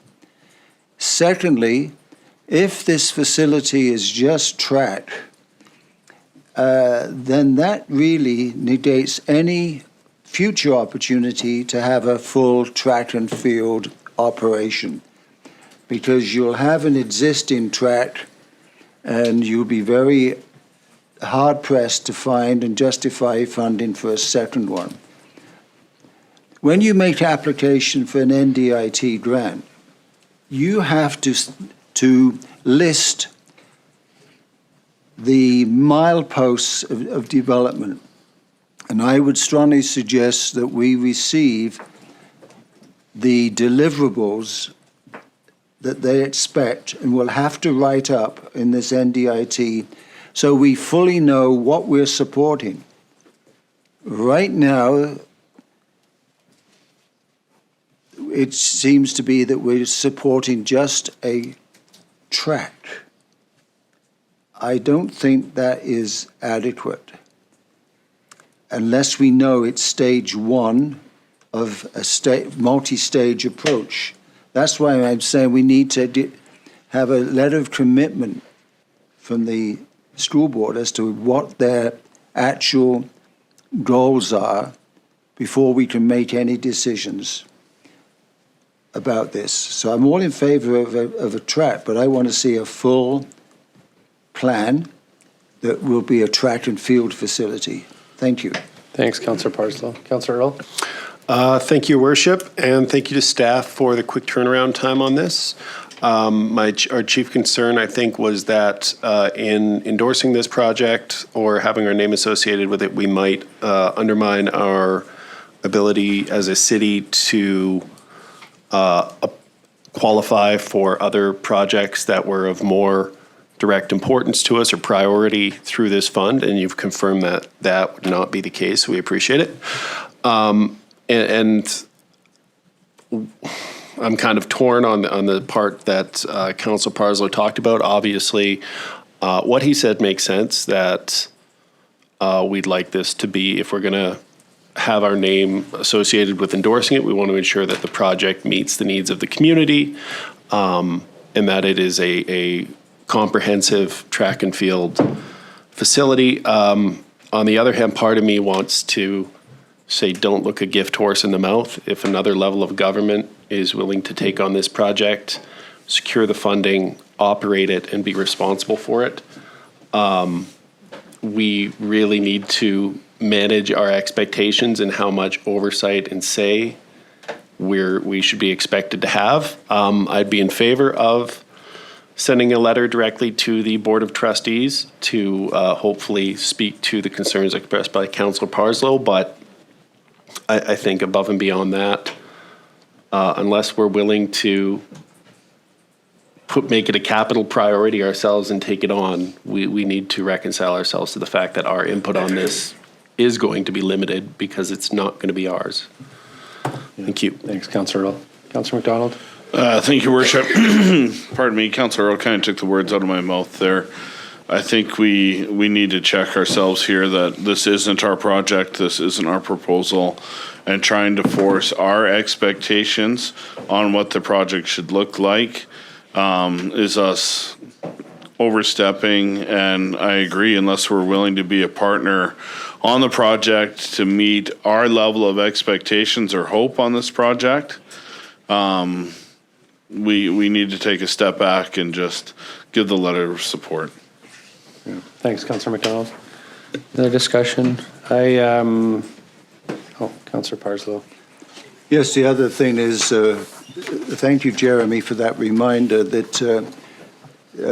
[SPEAKER 7] Secondly, if this facility is just track, then that really negates any future opportunity to have a full track and field operation, because you'll have an existing track and you'll be very hard-pressed to find and justify funding for a second one. When you make application for an NDIT grant, you have to list the mileposts of development. And I would strongly suggest that we receive the deliverables that they expect and will have to write up in this NDIT so we fully know what we're supporting. Right now, it seems to be that we're supporting just a track. I don't think that is adequate unless we know it's stage one of a multi-stage approach. That's why I'm saying we need to have a letter of commitment from the school board as to what their actual goals are before we can make any decisions about this. So I'm all in favour of a track, but I want to see a full plan that will be a track and field facility. Thank you.
[SPEAKER 1] Thanks, Councillor Parslow. Councillor Earl?
[SPEAKER 5] Thank you, Worship, and thank you to staff for the quick turnaround time on this. Our chief concern, I think, was that in endorsing this project or having our name associated with it, we might undermine our ability as a city to qualify for other projects that were of more direct importance to us or priority through this fund, and you've confirmed that that would not be the case. We appreciate it. And I'm kind of torn on the part that Councillor Parslow talked about. Obviously, what he said makes sense, that we'd like this to be, if we're going to have our name associated with endorsing it, we want to ensure that the project meets the needs of the community, and that it is a comprehensive track and field facility. On the other hand, part of me wants to say, don't look a gift horse in the mouth. If another level of government is willing to take on this project, secure the funding, operate it, and be responsible for it, we really need to manage our expectations and how much oversight and say we should be expected to have. I'd be in favor of sending a letter directly to the Board of Trustees to hopefully speak to the concerns expressed by Councillor Parslow, but I think above and beyond that, unless we're willing to make it a capital priority ourselves and take it on, we need to reconcile ourselves to the fact that our input on this is going to be limited because it's not going to be ours. Thank you.
[SPEAKER 1] Thanks, Councillor Earl. Councillor McDonald?
[SPEAKER 4] Thank you, Worship. Pardon me, Councillor Earl kind of took the words out of my mouth there. I think we need to check ourselves here that this isn't our project, this isn't our proposal, and trying to force our expectations on what the project should look like is us overstepping. And I agree, unless we're willing to be a partner on the project to meet our level of expectations or hope on this project, we need to take a step back and just give the letter of support.
[SPEAKER 1] Thanks, Councillor McDonald. Another discussion? Councillor Parslow.
[SPEAKER 7] Yes, the other thing is, thank you, Jeremy, for that reminder that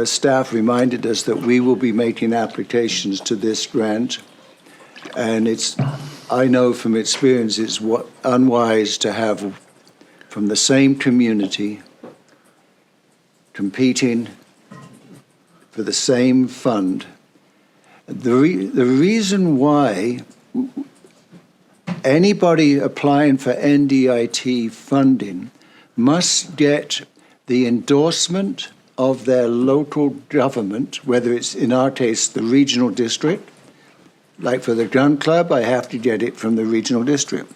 [SPEAKER 7] staff reminded us that we will be making applications to this grant. And I know from experience, it's unwise to have from the same community competing for the same fund. The reason why anybody applying for NDIT funding must get the endorsement of their local government, whether it's, in our case, the regional district. Like for the gun club, I have to get it from the regional district.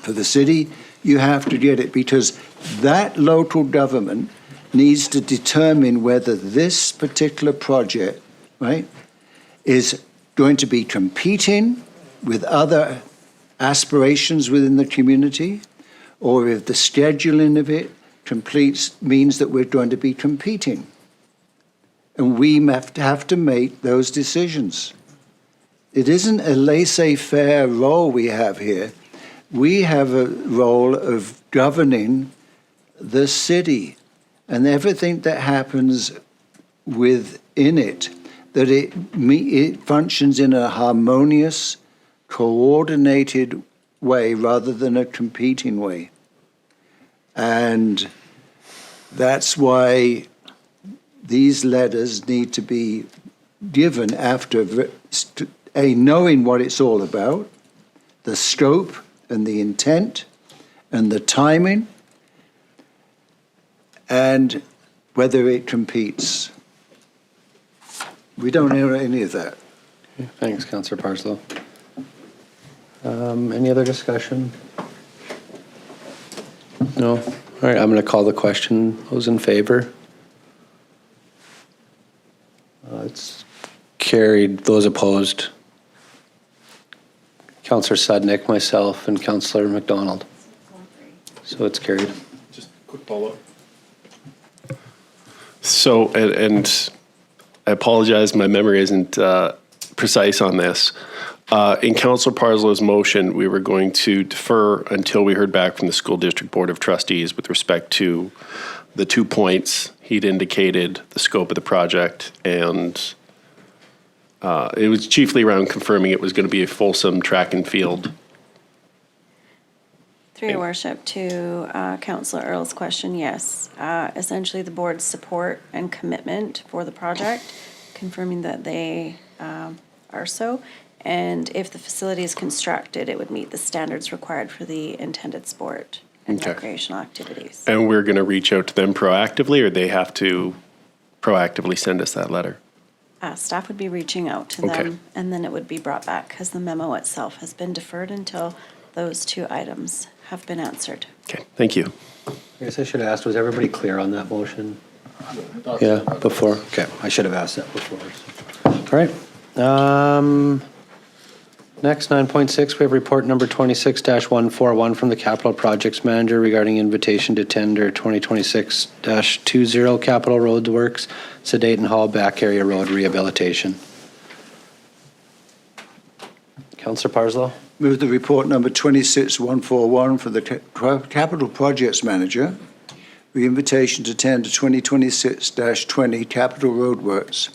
[SPEAKER 7] For the city, you have to get it because that local government needs to determine whether this particular project, right, is going to be competing with other aspirations within the community, or if the scheduling of it means that we're going to be competing. And we have to make those decisions. It isn't a laissez-faire role we have here. We have a role of governing the city and everything that happens within it, that it functions in a harmonious, coordinated way rather than a competing way. And that's why these letters need to be given after knowing what it's all about, the scope and the intent and the timing, and whether it competes. We don't know any of that.
[SPEAKER 1] Thanks, Councillor Parslow. Any other discussion? No? All right, I'm going to call the question. Those in favor? It's carried. Those opposed? Councillor Sudnik, myself, and Councillor McDonald. So it's carried.
[SPEAKER 11] Just quick follow-up. So, and I apologize, my memory isn't precise on this. In Councillor Parslow's motion, we were going to defer until we heard back from the School District Board of Trustees with respect to the 2 points he'd indicated, the scope of the project, and it was chiefly around confirming it was going to be a fulsome track and field.
[SPEAKER 8] Through your worship, to Councillor Earl's question, yes. Essentially, the board's support and commitment for the project, confirming that they are so. And if the facility is constructed, it would meet the standards required for the intended sport and
[SPEAKER 11] Okay.
[SPEAKER 8] recreational activities.
[SPEAKER 11] And we're going to reach out to them proactively, or they have to proactively send us that letter?
[SPEAKER 8] Staff would be reaching out to
[SPEAKER 11] Okay.
[SPEAKER 8] them, and then it would be brought back, because the memo itself has been deferred until those 2 items have been answered.
[SPEAKER 11] Okay, thank you.
[SPEAKER 1] I guess I should have asked, was everybody clear on that motion? Yeah, before? Okay, I should have asked that before. So. All right. Next, 9.6, we have report number 26-141 from the Capital Projects Manager regarding invitation to tender 2026-20 Capital Road Works, Sudeten Hall Back Area Road Rehabilitation. Councillor Parslow.
[SPEAKER 7] Move the report number 26-141 for the Capital Projects Manager, the invitation to tender 2026-20 Capital Roadworks,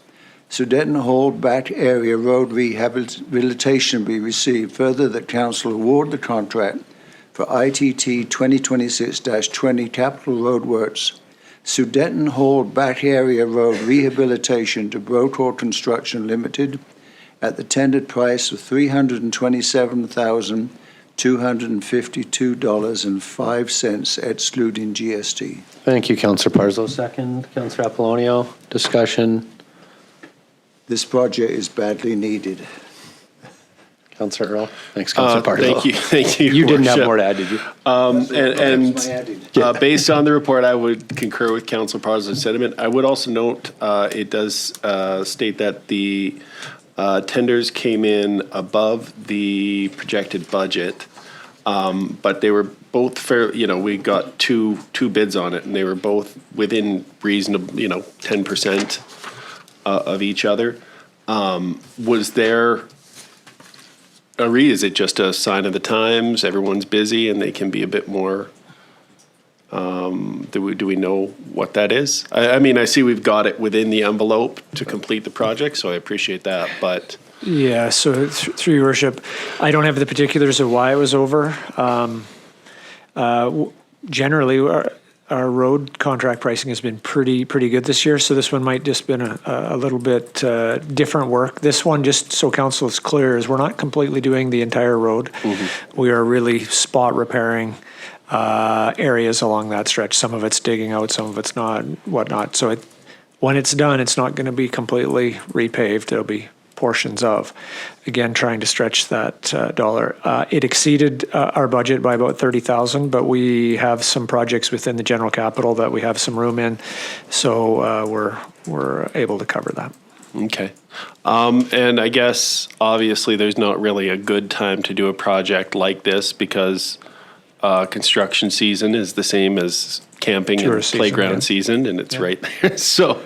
[SPEAKER 7] Sudeten Hall Back Area Road Rehabilitation be received. Further, that Council award the contract for ITT 2026-20 Capital Roadworks, Sudeten Hall Back Area Road Rehabilitation to Brotor Construction Limited at the tendered price of $327,252.05, excluding GST.
[SPEAKER 1] Thank you, Councillor Parslow. Second, Councillor Apollonio. Discussion.
[SPEAKER 7] This project is badly needed.
[SPEAKER 1] Councillor Earl. Thanks, Councillor Parslow.
[SPEAKER 11] Thank you.
[SPEAKER 1] You didn't have
[SPEAKER 11] Worship.
[SPEAKER 1] more to add, did you?
[SPEAKER 11] Based on the report, I would concur with Councillor Parslow's sentiment. I would also note, it does state that the tenders came in above the projected budget, but they were both fair, we got two bids on it, and they were both within reasonable, 10% of each other. Was there is it just a sign of the times? Everyone's busy and they can be a bit more, do we know what that is? I mean, I see we've got it within the envelope to complete the project, so I appreciate that, but.
[SPEAKER 6] Yeah, so through your worship, I don't have the particulars of why it was over. Generally, our road contract pricing has been pretty good this year, so this one might just been a little bit different work. This one, just so council is clear, is we're not completely doing the entire road. Mm-hmm. We are really spot repairing areas along that stretch. Some of it's digging out, some of it's not, whatnot. So when it's done, it's not going to be completely repaved. It'll be portions of. Again, trying to stretch that dollar. It exceeded our budget by about 30,000, but we have some projects within the general capital that we have some room in, so we're able to cover that.
[SPEAKER 11] Okay. And I guess, obviously, there's not really a good time to do a project like this because construction season is the same as camping
[SPEAKER 6] Tourist
[SPEAKER 11] and playground
[SPEAKER 6] season,
[SPEAKER 11] season, and it's right there. So,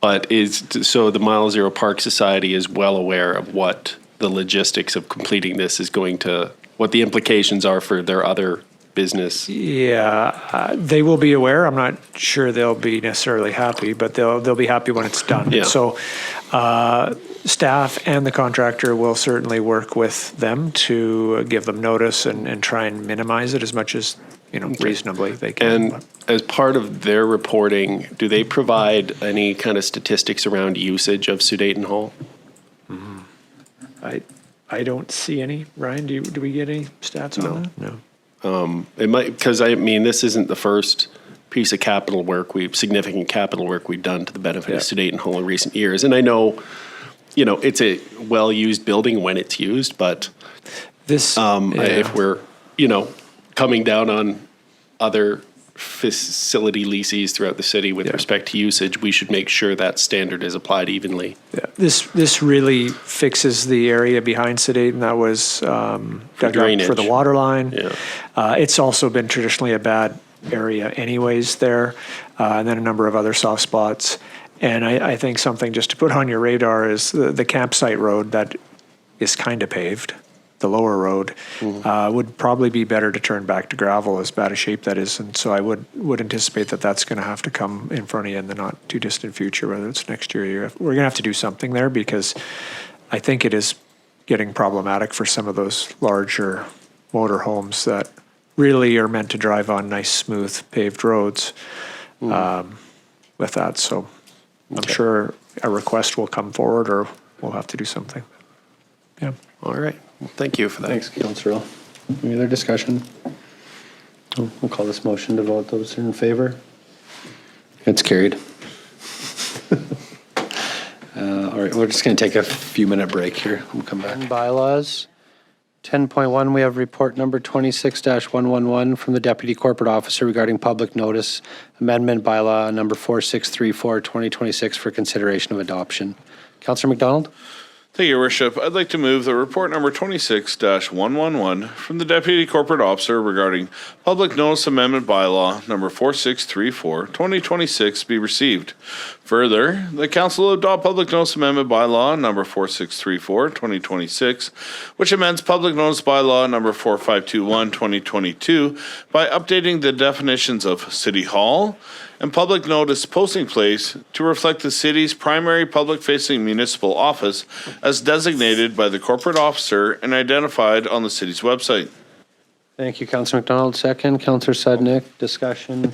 [SPEAKER 11] but so the Mile Zero Park Society is well aware of what the logistics of completing this is going to, what the implications are for their other business.
[SPEAKER 6] Yeah, they will be aware. I'm not sure they'll be necessarily happy, but they'll be happy when it's done.
[SPEAKER 11] Yeah.
[SPEAKER 6] So staff and the contractor will certainly work with them to give them notice and try and minimize it as much as reasonably they can.
[SPEAKER 11] And as part of their reporting, do they provide any kind of statistics around usage of Sudeten Hall?
[SPEAKER 6] I don't see any. Ryan, do we get any stats on that? No.
[SPEAKER 11] It might, because I mean, this isn't the first piece of significant capital work we've done to the benefit
[SPEAKER 6] Yeah.
[SPEAKER 11] of Sudeten Hall in recent years. And I know, it's a well-used building when it's used, but
[SPEAKER 6] This,
[SPEAKER 11] if we're, coming down on other facility leases throughout the city with respect to usage, we should make sure that standard is applied evenly.
[SPEAKER 6] yeah, this really fixes the area behind Sudeten that was dug up for
[SPEAKER 11] drainage.
[SPEAKER 6] the water line.
[SPEAKER 11] Yeah.
[SPEAKER 6] It's also been traditionally a bad area anyways there, and then a number of other soft spots. And I think something just to put on your radar is the campsite road that is kind of paved, the lower road, would probably be better to turn back to gravel, as bad a shape that is. And so I would anticipate that that's going to have to come in front of you in the not too distant future, whether it's next year. We're going to have to do something there, because I think it is getting problematic for some of those larger motor homes that really are meant to drive on nice, smooth paved roads with that. So I'm sure a request will come forward, or we'll have to do something. Yeah.
[SPEAKER 11] All right. Well, thank you for that.
[SPEAKER 1] Thanks, Councillor Earl. Any other discussion? We'll call this motion to vote. Those in favor? It's carried. All right, we're just going to take a few minute break here. We'll come back. Bylaws. 10.1, we have report number 26-111 from the Deputy Corporate Officer regarding public notice amendment bylaw number 4634, 2026 for consideration of adoption. Councillor McDonald?
[SPEAKER 4] Thank you, Your Worship. I'd like to move that report number 26-111 from the Deputy Corporate Officer regarding Public Notice Amendment Bylaw number 4634, 2026 be received. Further, the Council will adopt Public Notice Amendment Bylaw number 4634, 2026, which amends Public Notice Bylaw number 4521, 2022 by updating the definitions of City Hall and public notice posting place to reflect the city's primary public-facing municipal office as designated by the corporate officer and identified on the city's website.
[SPEAKER 1] Thank you, Councillor McDonald. Second, Councillor Sudnik, discussion.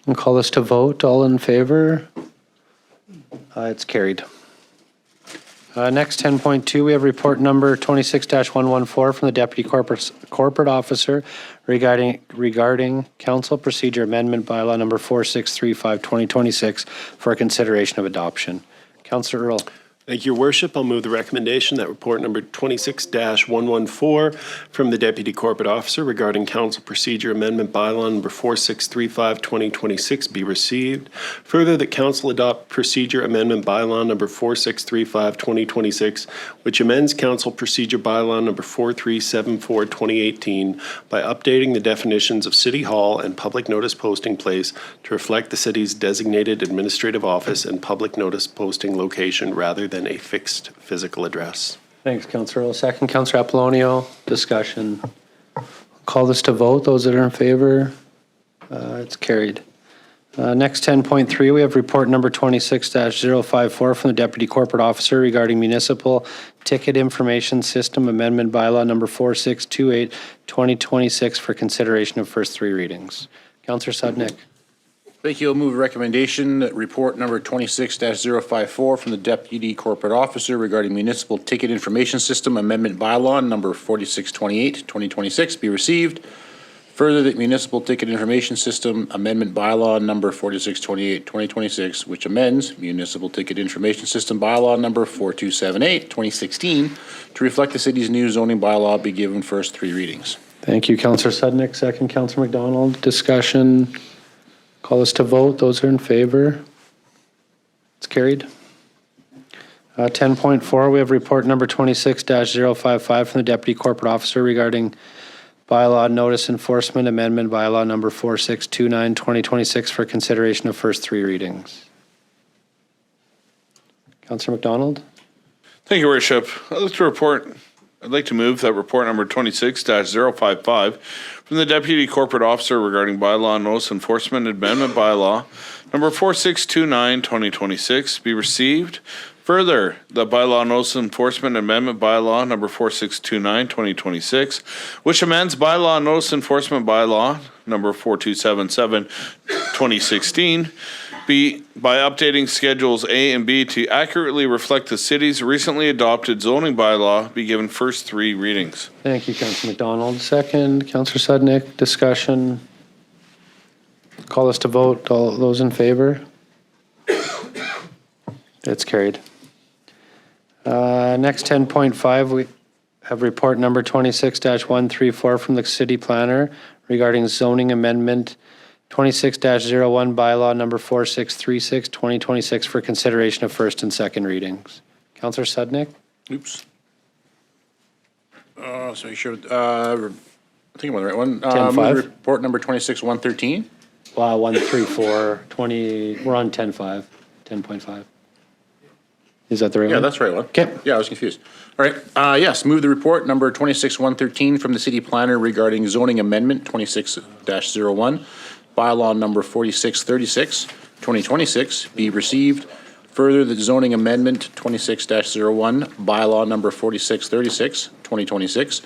[SPEAKER 1] We'll call this to vote. All in favor? It's carried. Next, 10.2, we have report number 26-114 from the Deputy Corporate Officer regarding Council Procedure Amendment Bylaw number 4635, 2026 for consideration of adoption. Councillor Earl.
[SPEAKER 11] Thank you, Your Worship. I'll move the recommendation that report number 26-114 from the Deputy Corporate Officer regarding Council Procedure Amendment Bylaw number 4635, 2026 be received. Further, that Council adopt Procedure Amendment Bylaw number 4635, 2026, which amends Council Procedure Bylaw number 4374, 2018 by updating the definitions of City Hall and public notice posting place to reflect the city's designated administrative office and public notice posting location rather than a fixed physical address.
[SPEAKER 1] Thanks, Councillor Earl. Second, Councillor Apollonio, discussion. Call this to vote. Those that are in favor? It's carried. Next, 10.3, we have report number 26-054 from the Deputy Corporate Officer regarding Municipal Ticket Information System Amendment Bylaw number 4628, 2026 for consideration of first three readings. Councillor Sudnik.
[SPEAKER 9] Thank you. I'll move a recommendation that report number 26-054 from the Deputy Corporate Officer regarding Municipal Ticket Information System Amendment Bylaw number 4628, 2026 be received. Further, that Municipal Ticket Information System Amendment Bylaw number 4628, 2026, which amends Municipal Ticket Information System Bylaw number 4278, 2016 to reflect the city's new zoning bylaw be given first three readings.
[SPEAKER 1] Thank you, Councillor Sudnik. Second, Councillor McDonald. Discussion. Call us to vote. Those are in favor. It's carried. 10.4, we have report number 26-055 from the Deputy Corporate Officer regarding Bylaw Notice Enforcement Amendment Bylaw number 4629, 2026 for consideration of first three readings. Councillor McDonald.
[SPEAKER 4] Thank you, Your Worship. I'd like to move that report number 26-055 from the Deputy Corporate Officer regarding Bylaw Notice Enforcement Amendment Bylaw number 4629, 2026 be received. Further, the Bylaw Notice Enforcement Amendment Bylaw number 4629, 2026, which amends Bylaw Notice Enforcement Bylaw number 4277, 2016, by updating Schedules A and B to accurately reflect the city's recently adopted zoning bylaw be given first three readings.
[SPEAKER 1] Thank you, Councillor McDonald. Second, Councillor Sudnik. Discussion. Call us to vote. All those in favor? It's carried. Next 10.5, we have report number 26-134 from the city planner regarding zoning amendment 26-01 bylaw number 4636, 2026 for consideration of first and second readings. Councillor Sudnick?
[SPEAKER 9] Oops. So you sure, I think I'm on the right one.
[SPEAKER 1] 10.5.
[SPEAKER 9] Report number 26-113.
[SPEAKER 1] 134, 20, we're on 10.5, 10.5. Is that the right one?
[SPEAKER 9] Yeah, that's the right one.
[SPEAKER 1] Okay.
[SPEAKER 9] Yeah, I was confused. All right, yes, move the report number 26-113 from the city planner regarding zoning amendment 26-01, bylaw number 4636, 2026, be received. Further, the zoning amendment 26-01, bylaw number 4636, 2026,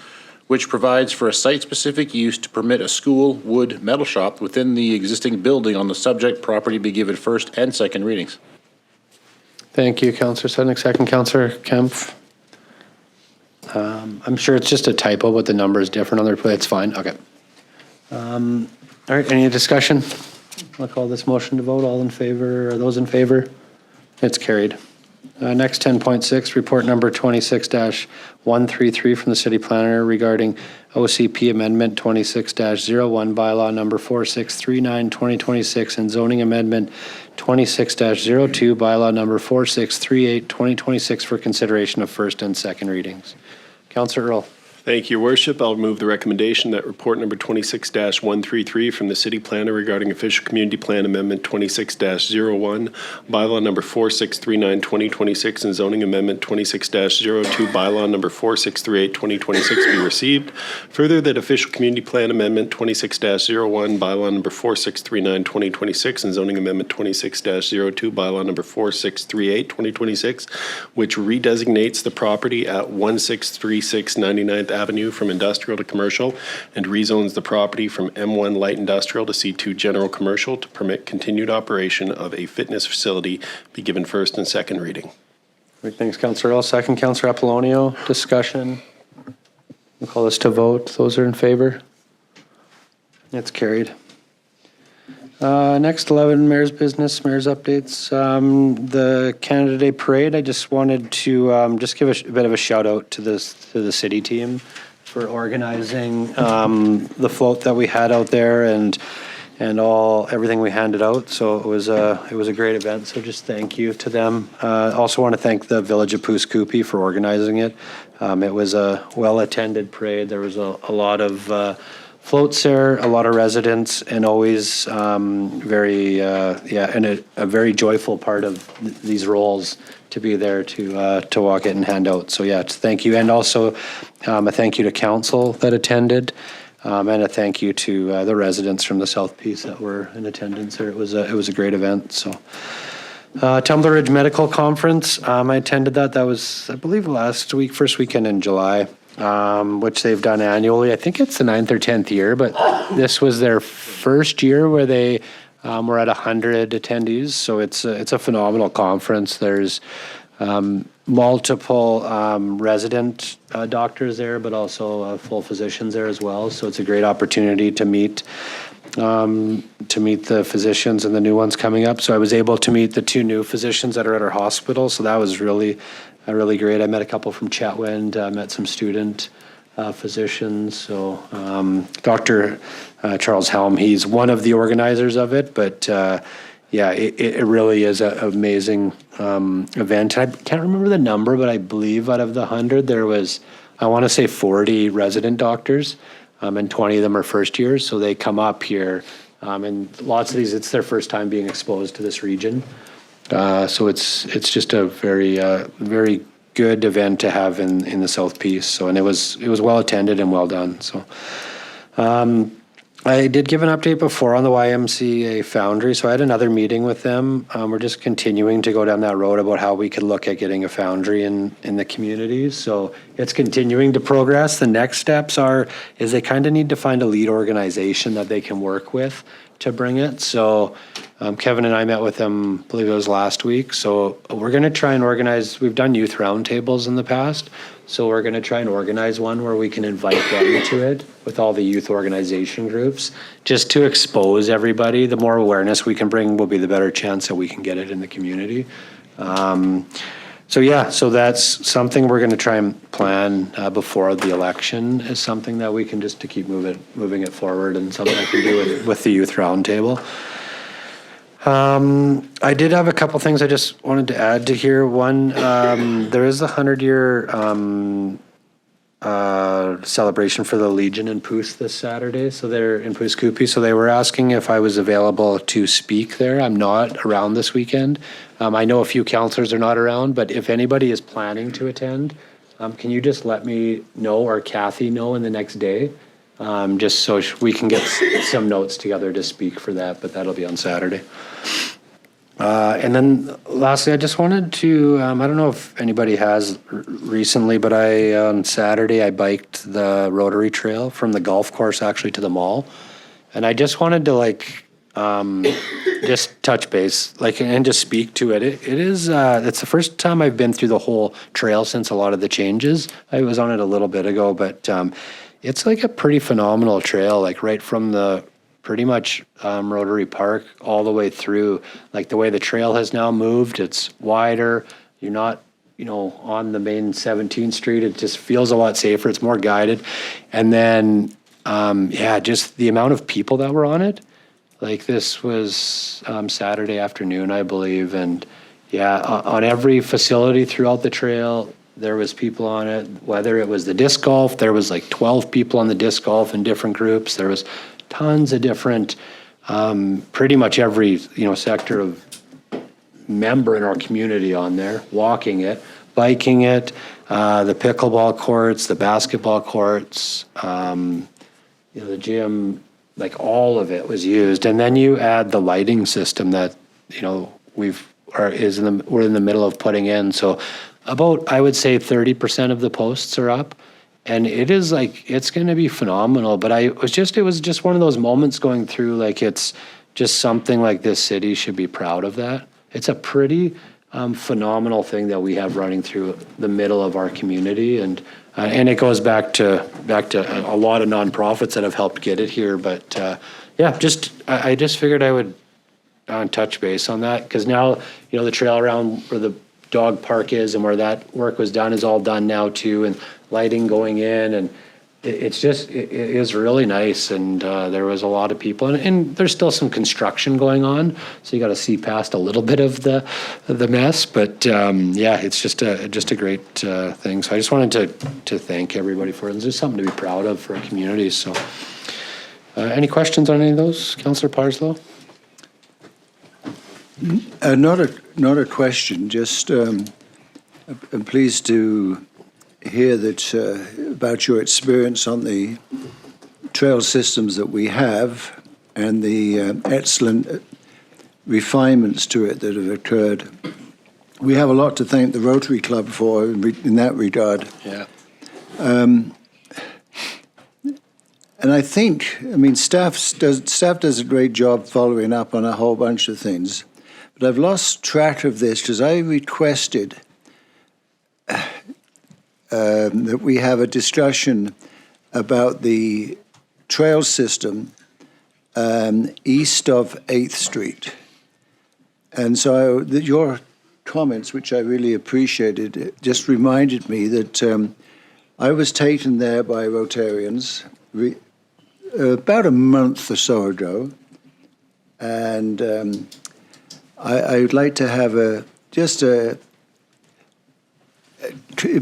[SPEAKER 9] which provides for a site-specific use to permit a school wood metal shop within the existing building on the subject property be given first and second readings.
[SPEAKER 1] Thank you, Councillor Sudnick. Second, Councillor Kempf. I'm sure it's just a typo, but the number is different on their plate. It's fine. Okay. All right, any discussion? I'll call this motion to vote. All in favor, or those in favor? It's carried. Next 10.6, report number 26-133 from the city planner regarding OCP amendment 26-01, bylaw number 4639, 2026, and zoning amendment 26-02, bylaw number 4638, 2026 for consideration of first and second readings. Councillor Earl.
[SPEAKER 11] Thank you, Your Worship. I'll move the recommendation that report number 26-133 from the city planner regarding official community plan amendment 26-01, bylaw number 4639, 2026, and zoning amendment 26-02, bylaw number 4638, 2026 be received. Further, that official community plan amendment 26-01, bylaw number 4639, 2026, and zoning amendment 26-02, bylaw number 4638, 2026, which redesignates the property at 1636 99th Avenue from industrial to commercial and rezones the property from M1 light industrial to C2 general commercial to permit continued operation of a fitness facility be given first and second reading.
[SPEAKER 1] Great, thanks, Councillor Earl. Second, Councillor Apollonio. Discussion. We'll call this to vote. Those are in favor? It's carried. Next 11, Mayor's Business, Mayor's Updates. The Canada Day Parade, I just wanted to just give a bit of a shout out to the city team for organizing the float that we had out there and everything we handed out. So it was a great event. So just thank you to them. Also want to thank the Village of Pooskoopi for organizing it. It was a well-attended parade. There was a lot of floats there, a lot of residents, and always and a very joyful part of these roles to be there to walk it and hand out. So yeah, thank you, and also a thank you to council that attended, and a thank you to the residents from the South Piece that were in attendance there. It was a great event. So. Tumbler Ridge Medical Conference, I attended that. That was, I believe, last week, first weekend in July. Which they've done annually. I think it's the 9th or 10th year, but this was their first year where they were at 100 attendees. So it's a phenomenal conference. There's multiple resident doctors there, but also full physicians there as well. So it's a great opportunity to meet the physicians and the new ones coming up. So I was able to meet the 2 new physicians that are at our hospital. So that was really great. I met a couple from Chetwynd, met some student physicians. So Dr. Charles Helm, he's one of the organizers of it, but it really is an amazing event. I can't remember the number, but I believe out of the 100, there was, I want to say 40 resident doctors, and 20 of them are first years. So they come up here, and lots of these, it's their first time being exposed to this region. So it's just a very good event to have in the South Piece. So, and it was well attended and well done. So, I did give an update before on the YMCA Foundry. So I had another meeting with them. We're just continuing to go down that road about how we could look at getting a foundry in the communities. So it's continuing to progress. The next steps is they kind of need to find a lead organization that they can work with to bring it. So Kevin and I met with them, I believe it was last week. So we're going to try and organize, we've done youth roundtables in the past. So we're going to try and organize one where we can invite them to it with all the youth organization groups, just to expose everybody. The more awareness we can bring will be the better chance that we can get it in the community. So yeah, so that's something we're going to try and plan before the election, is something that we can just to keep moving it forward, and something I can do with the youth roundtable. I did have a couple things I just wanted to add to here. One, there is a 100-year celebration for the Legion in Pouce this Saturday. So they're in Pouce Coupe. So they were asking if I was available to speak there. I'm not around this weekend. I know a few councillors are not around, but if anybody is planning to attend, can you just let me know, or Kathy know, in the next day? Just so we can get some notes together to speak for that, but that'll be on Saturday. And then lastly, I just wanted to, I don't know if anybody has recently, but on Saturday, I biked the Rotary Trail from the golf course actually to the mall. And I just wanted to just touch base, and just speak to it. It's the first time I've been through the whole trail since a lot of the changes. I was on it a little bit ago, but it's like a pretty phenomenal trail, right from the pretty much Rotary Park all the way through. Like the way the trail has now moved, it's wider. You're not, on the main 17th Street. It just feels a lot safer. It's more guided. And then, just the amount of people that were on it. This was Saturday afternoon, I believe. And on every facility throughout the trail, there was people on it. Whether it was the disc golf, there was 12 people on the disc golf in different groups. There was tons of different, pretty much every, sector of member in our community on there, walking it, biking it, the pickleball courts, the basketball courts, the gym, all of it was used. And then you add the lighting system that, we're in the middle of putting in. So about, I would say 30% of the posts are up. And it is it's going to be phenomenal. But it was just one of those moments going through, it's just something this city should be proud of that. It's a pretty phenomenal thing that we have running through the middle of our community. And it goes back to a lot of nonprofits that have helped get it here. But I just figured I would touch base on that, because now, the trail around where the dog park is and where that work was done is all done now too, and lighting going in, and it is really nice. And there was a lot of people, and there's still some construction going on, so you got to see past a little bit of the mess. But it's just a great thing. So I just wanted to thank everybody for it. It's just something to be proud of for our community. So any questions on any of those, Councillor Parslow?
[SPEAKER 7] Not a question, just I'm pleased to hear that about your experience on the trail systems that we have, and the excellent refinements to it that have occurred. We have a lot to thank the Rotary Club for in that regard.
[SPEAKER 1] Yeah.
[SPEAKER 7] And I think, staff does a great job following up on a whole bunch of things. But I've lost track of this because I requested that we have a discussion about the trail system east of 8th Street. And so your comments, which I really appreciated, just reminded me that I was taken there by Rotarians about a month or so ago, and I would like to have it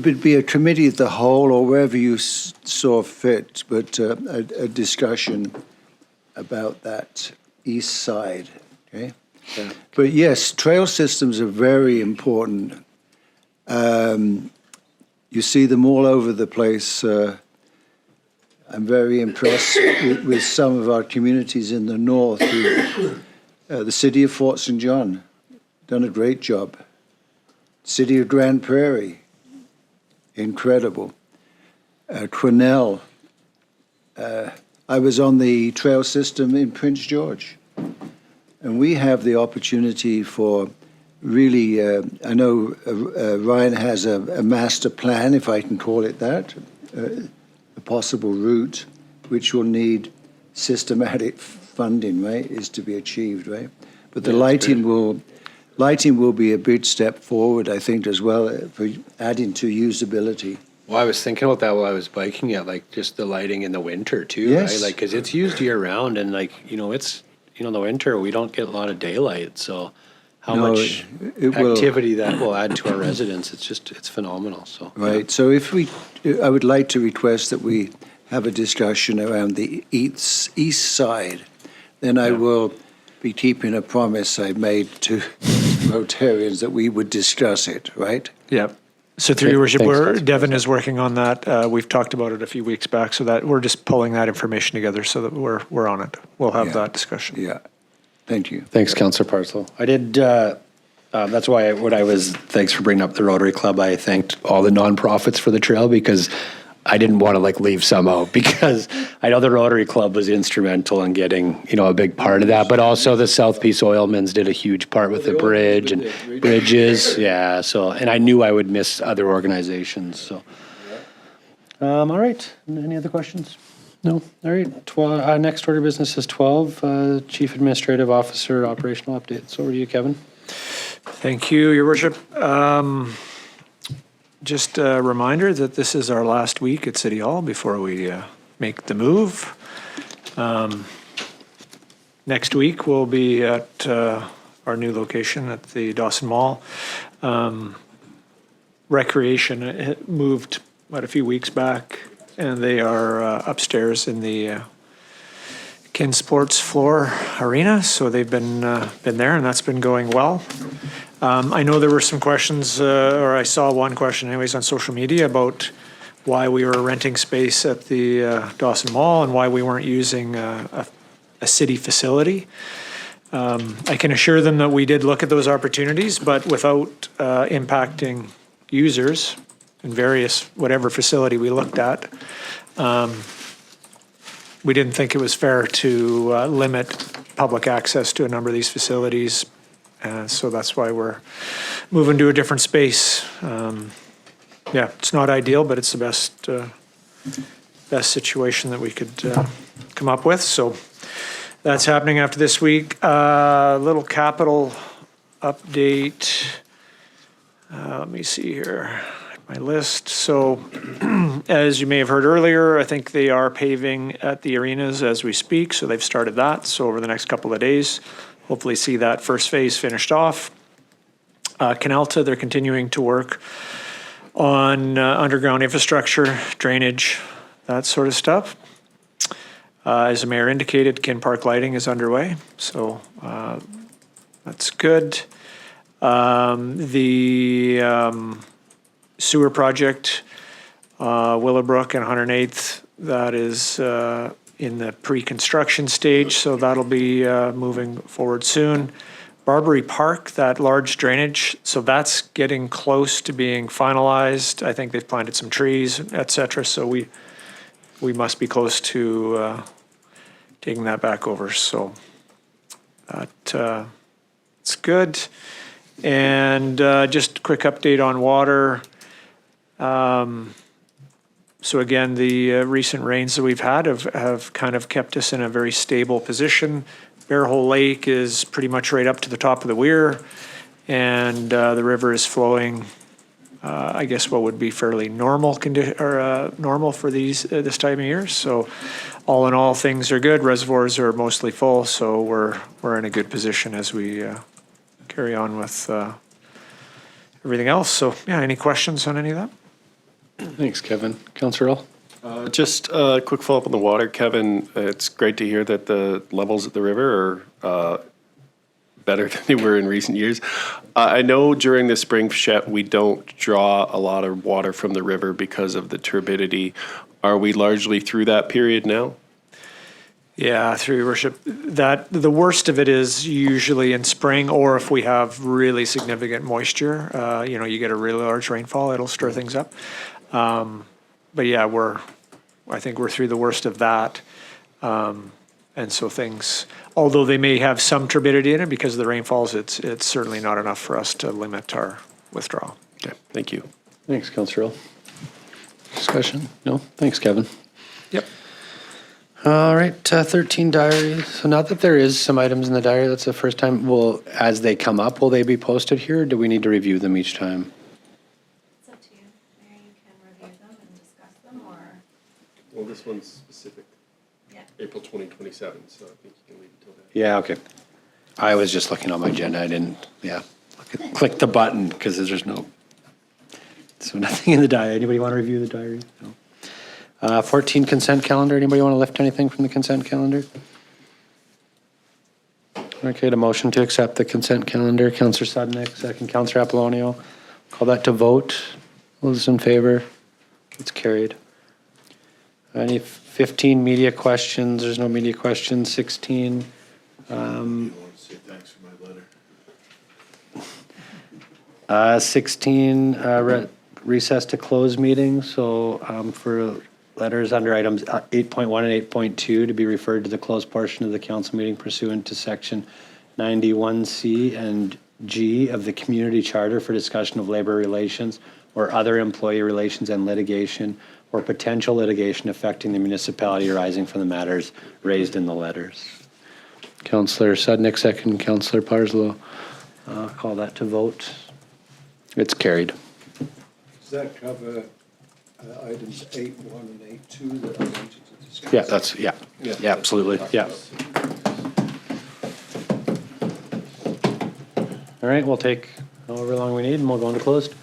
[SPEAKER 7] would be a committee of the whole, or wherever you saw fit, but a discussion about that east side, okay?
[SPEAKER 1] Yeah.
[SPEAKER 7] But yes, trail systems are very important. You see them all over the place. I'm very impressed with some of our communities in the north. The city of Fort St. John, done a great job. City of Grand Prairie, incredible. Quesnel. I was on the trail system in Prince George. And we have the opportunity for really, I know Ryan has a master plan, if I can call it that, a possible route which will need systematic funding, right, is to be achieved, right? But the lighting will be a big step forward, I think, as well, for adding to usability.
[SPEAKER 13] Well, I was thinking about that while I was biking it, like just the lighting in the winter too,
[SPEAKER 7] Yes.
[SPEAKER 13] right? Like, cause it's used year round and like, it's, in the winter, we don't get a lot of daylight, so how
[SPEAKER 7] No,
[SPEAKER 13] much
[SPEAKER 7] it will.
[SPEAKER 13] activity that will add to our residents, it's phenomenal, so.
[SPEAKER 7] Right, so I would like to request that we have a discussion around the east side. Then I will be keeping a promise I made to Rotarians that we would discuss it, right?
[SPEAKER 6] Yeah. So through your worship,
[SPEAKER 13] Thanks, Councillor
[SPEAKER 6] Devin is working on that. We've talked about it a few weeks back, so that we're just pulling that information together so that we're on it. We'll have
[SPEAKER 7] Yeah.
[SPEAKER 6] that discussion.
[SPEAKER 7] Yeah, thank you.
[SPEAKER 14] Thanks, Councillor Parcel. I did, that's why thanks for bringing up the Rotary Club. I thanked all the nonprofits for the trail because I didn't want to leave some out because I know the Rotary Club was instrumental in getting, a big part of that, but also the South Peace Oilmans did a huge part with the bridge and bridges. Yeah, so, and I knew I would miss other organizations, so. All right, any other questions? No, all right. Next order of business is 12, Chief Administrative Officer Operational Updates. Over to you, Kevin.
[SPEAKER 6] Thank you, your worship. Just a reminder that this is our last week at City Hall before we make the move. Next week we'll be at our new location at the Dawson Mall. Recreation moved a few weeks back, and they are upstairs in the Ken Sports floor arena. So they've been there, and that's been going well. I know there were some questions, or I saw one question anyways on social media about why we were renting space at the Dawson Mall and why we weren't using a city facility. I can assure them that we did look at those opportunities, but without impacting users in whatever facility we looked at. We didn't think it was fair to limit public access to a number of these facilities. So that's why we're moving to a different space. It's not ideal, but it's the best situation that we could come up with. So that's happening after this week. Little capital update. Let me see here, my list. So as you may have heard earlier, I think they are paving at the arenas as we speak. So they've started that. So over the next couple of days, hopefully see that first phase finished off. Canalta, they're continuing to work on underground infrastructure, drainage, that sort of stuff. As the mayor indicated, Kin Park lighting is underway, so that's good. The sewer project, Willowbrook and 108th, that is in the pre-construction stage, so that'll be moving forward soon. Barbary Park, that large drainage, so that's getting close to being finalized. I think they've planted some trees, et cetera, so we must be close to taking that back over, so that it's good. And just a quick update on water. So again, the recent rains that we've had have kind of kept us in a very stable position. Bear Hole Lake is pretty much right up to the top of the weir, and the river is flowing, I guess what would be fairly normal normal for this time of year. So all in all, things are good. Reservoirs are mostly full, so we're in a good position as we carry on with everything else. So yeah, any questions on any of that?
[SPEAKER 14] Thanks, Kevin. Councillor Earl?
[SPEAKER 11] Just a quick follow-up on the water, Kevin. It's great to hear that the levels at the river are better than they were in recent years. I know during the spring freshet, we don't draw a lot of water from the river because of the turbidity. Are we largely through that period now?
[SPEAKER 6] Yeah, through your worship, that the worst of it is usually in spring, or if we have really significant moisture, you get a really large rainfall, it'll stir things up. But yeah, I think we're through the worst of that. And so things, although they may have some turbidity in it because of the rainfalls, it's certainly not enough for us to limit our withdrawal.
[SPEAKER 11] Okay, thank you.
[SPEAKER 14] Thanks, Councillor Earl. Discussion? No? Thanks, Kevin.
[SPEAKER 6] Yep.
[SPEAKER 14] All right, 13 diaries. So now that there is some items in the diary, that's the first time, as they come up, will they be posted here, or do we need to review them each time?
[SPEAKER 8] It's up to you. Mary, you can review them and discuss them, or?
[SPEAKER 11] Well, this one's specific.
[SPEAKER 8] Yeah.
[SPEAKER 11] April 2027, so I think you can leave it till then.
[SPEAKER 14] Yeah, okay. I was just looking on my agenda, I didn't, click the button, because there's no, so nothing in the diary. Anybody want to review the diary? No. 14 consent calendar, anybody want to lift anything from the consent calendar? Okay, the motion to accept the consent calendar, Councillor Sudden, second Councillor Apollonio. Call that to vote. All those in favor? It's carried. Any 15 media questions? There's no media questions. 16.
[SPEAKER 4] Say thanks for my letter.
[SPEAKER 14] 16, recess to close meeting. So for letters under items 8.1 and 8.2 to be referred to the closed portion of the council meeting pursuant to section 91C and G of the Community Charter for discussion of labor relations or other employee relations and litigation or potential litigation affecting the municipality arising from the matters raised in the letters. Councillor Sudnick, second. Councillor Parslow. Call that to vote. It's carried.
[SPEAKER 7] Does that cover items 8.1 and 8.2 that I wanted to discuss?
[SPEAKER 14] Yeah, that's, yeah, absolutely, yeah. All right, we'll take however long we need and we'll go into closed.